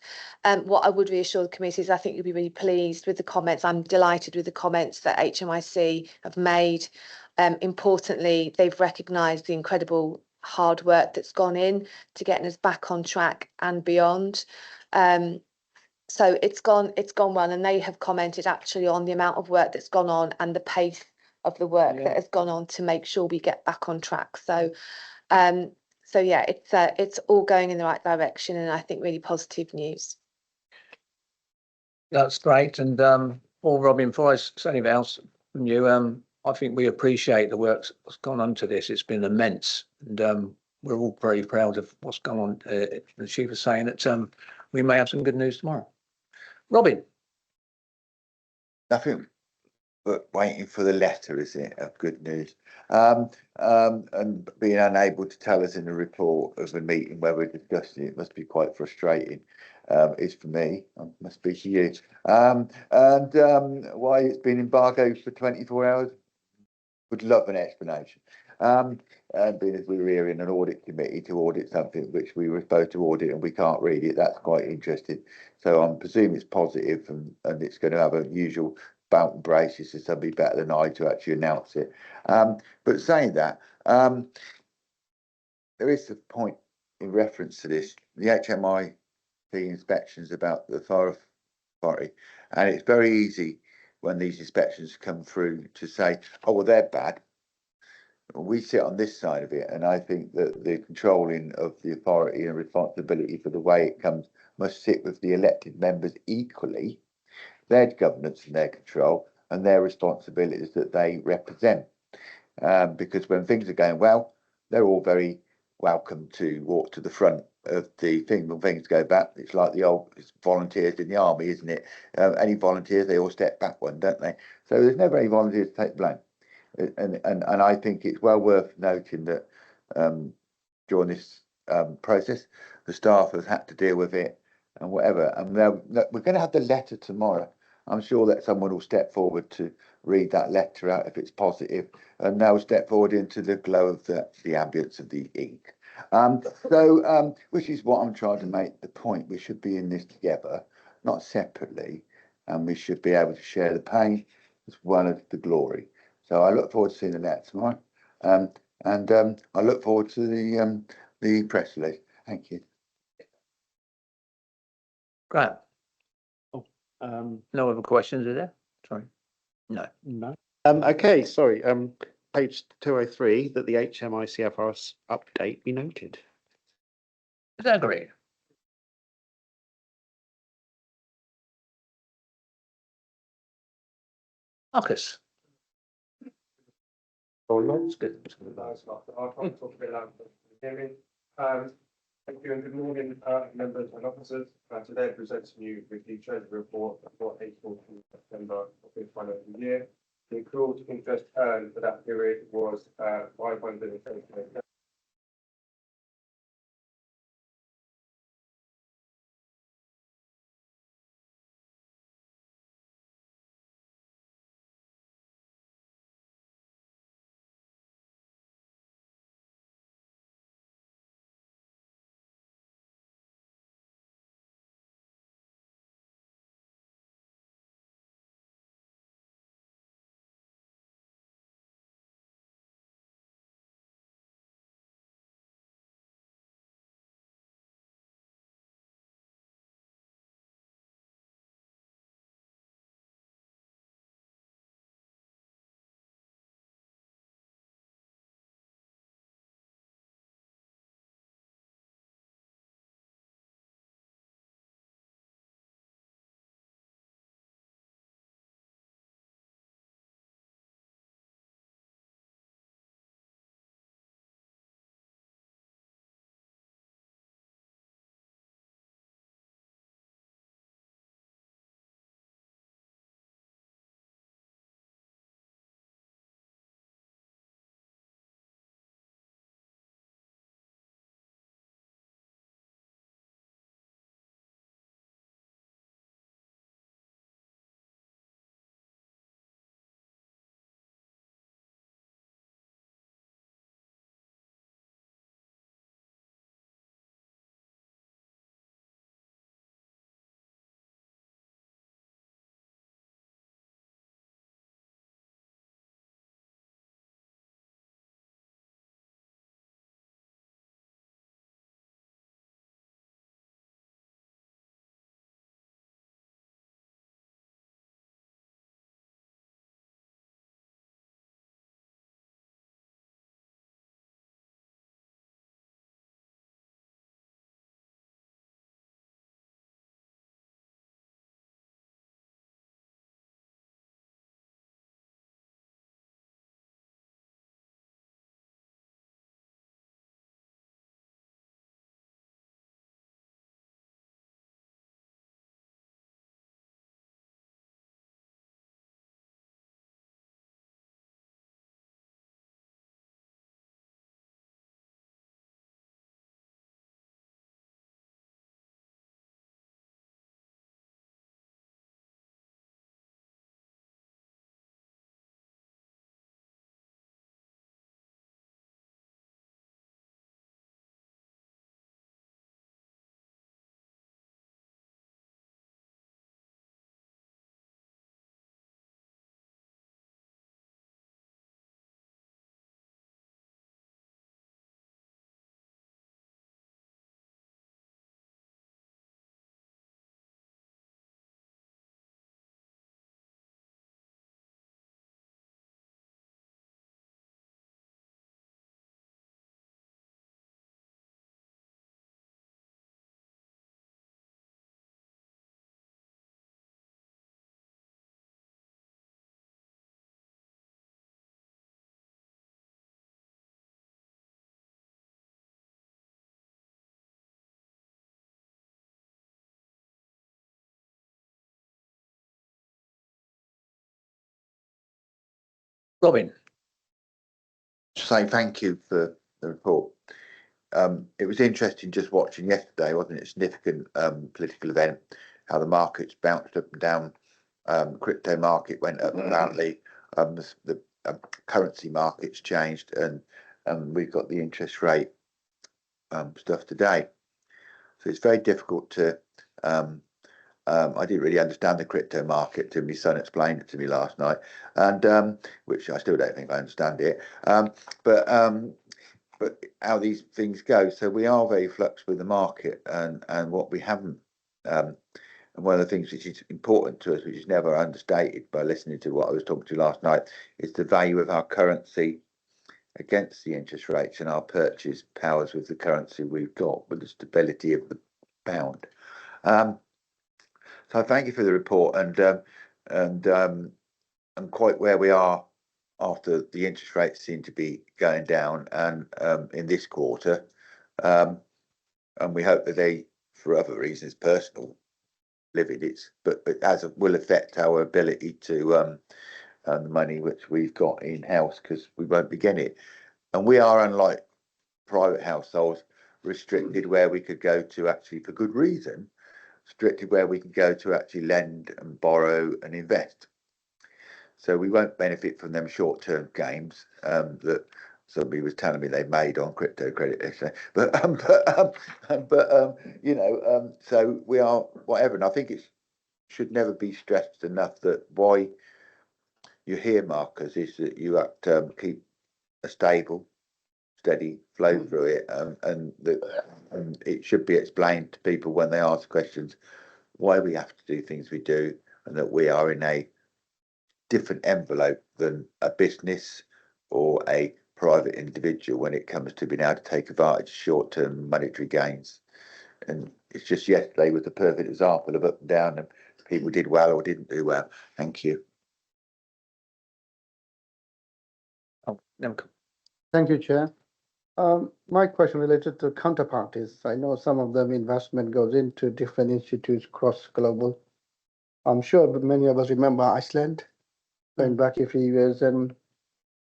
What I would reassure the committee is I think you'll be really pleased with the comments. I'm delighted with the comments that HMIC have made. Importantly, they've recognised the incredible hard work that's gone in to getting us back on track and beyond. So it's gone well, and they have commented actually on the amount of work that's gone on and the pace of the work that has gone on to make sure we get back on track. So yeah, it's all going in the right direction, and I think really positive news. That's great. And Robin, before I say anything else from you, I think we appreciate the work that's gone on to this. It's been immense, and we're all very proud of what's gone on. The Chief was saying that we may have some good news tomorrow. Robin. Nothing but waiting for the letter, is it, of good news? And being unable to tell us in the report of the meeting where we're discussing it must be quite frustrating. Is for me, must be for you. And why it's been embargoed for 24 hours? Would love an explanation. And being as we were here in an audit committee to audit something which we were supposed to audit and we can't read it, that's quite interesting. So I'm presuming it's positive and it's going to have a usual bout and braces to somebody better than I to actually announce it. But saying that, there is a point in reference to this, the HMIC inspections about the fire authority, and it's very easy when these inspections come through to say, oh, well, they're bad. We sit on this side of it, and I think that the controlling of the authority and responsibility for the way it comes must sit with the elected members equally, their governance and their control and their responsibilities that they represent. Because when things are going well, they're all very welcome to walk to the front of the thing. When things go back, it's like the old volunteers in the army, isn't it? Any volunteers, they all step back one, don't they? So there's never any volunteers to take blame. And I think it's well worth noting that during this process, the staff has had to deal with it and whatever. And we're going to have the letter tomorrow. I'm sure that someone will step forward to read that letter out if it's positive, and they'll step forward into the glow of the ambience of the ink. Which is what I'm trying to make the point. We should be in this together, not separately, and we should be able to share the pain as well as the glory. So I look forward to seeing the letter tomorrow, and I look forward to the press release. Thank you. Great. No other questions, are there? Sorry. No. Okay, sorry. Page 203, that the HMICFRS update be noted. Is that agreed? Marcus. It's good. I'll try to talk a bit louder for the hearing. Thank you and good morning, members and officers. Today I'm presenting you with the Treasury report for April to September of this financial year. The accrued interest earned for that period was 578 Robin. Say thank you for the report. It was interesting just watching yesterday, wasn't it? A significant political event, how the markets bounced up and down. Crypto market went up apparently. The currency markets changed, and we've got the interest rate stuff today. So it's very difficult to. I didn't really understand the crypto market till my son explained it to me last night, and which I still don't think I understand it. But how these things go. So we are very flux with the market, and what we haven't. And one of the things which is important to us, which is never understated by listening to what I was talking to last night, is the value of our currency against the interest rates and our purchase powers with the currency we've got, with the stability of the pound. So thank you for the report, and quite where we are after the interest rates seem to be going down, and in this quarter, and we hope that they, for other reasons, personal living, but as will affect our ability to earn the money which we've got in house, because we won't be getting it, and we are, unlike private households, restricted where we could go to actually for good reason. Restricted where we can go to actually lend and borrow and invest. So we won't benefit from them short-term gains that somebody was telling me they made on crypto credit. So we are whatever. And I think it should never be stressed enough that why you're here, Marcus, is that you have to keep a stable, steady flow through it, and it should be explained to people when they ask questions why we have to do things we do, and that we are in a different envelope than a business or a private individual when it comes to being able to take advantage of short-term monetary gains. And it's just yesterday was the perfect example of up and down, and people did well or didn't do well. Thank you. Thank you, Chair. My question related to counterparties. I know some of them investment goes into different institutes across global. I'm sure many of us remember Iceland going back a few years. And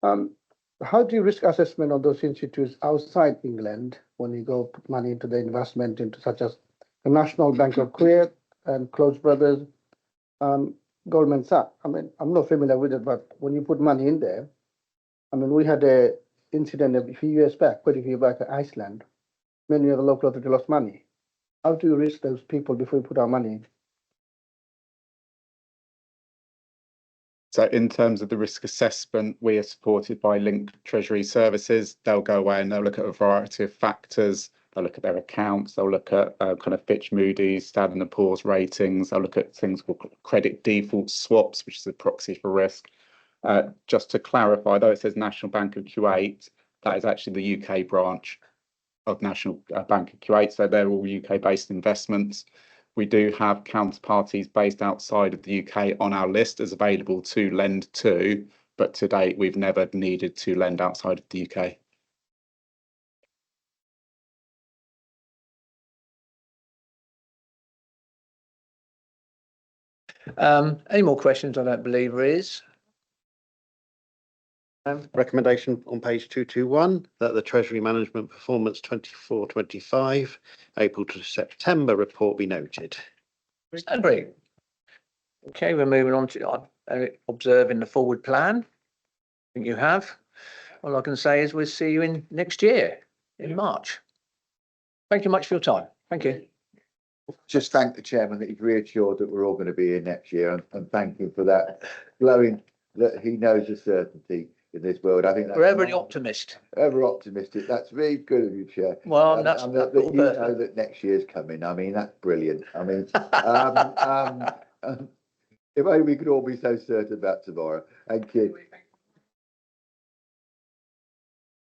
how do you risk assessment of those institutes outside England when you go put money into the investment into such as the National Bank of Kuwait and Close Brothers, Goldman Sachs? I mean, I'm not familiar with it, but when you put money in there, I mean, we had a incident a few years back, quite a few back at Iceland. Many of the local authorities lost money. How do you risk those people before you put our money in? So in terms of the risk assessment, we are supported by Linked Treasury Services. They'll go away and they'll look at a variety of factors. They'll look at their accounts. They'll look at kind of Fitch, Moody's, Standard & Poor's ratings. They'll look at things called credit default swaps, which is a proxy for risk. Just to clarify, though it says National Bank of Kuwait, that is actually the UK branch of National Bank of Kuwait. So they're all UK-based investments. We do have counterparties based outside of the UK on our list as available to lend to, but to date, we've never needed to lend outside of the UK. Any more questions? I don't believe there is. Recommendation on page 221 that the Treasury Management Performance 24-25 April to September report be noted. Agree. Okay, we're moving on to observing the forward plan. I think you have. All I can say is we'll see you in next year in March. Thank you much for your time. Thank you. Just thank the chairman that he's reassured that we're all going to be here next year, and thank him for that glowing that he knows the certainty in this world. I think that's Forever the optimist. Ever optimistic. That's very good of you, Chair. Well, that's and that you know that next year's coming. I mean, that's brilliant. I mean, if only we could all be so certain about tomorrow. Thank you.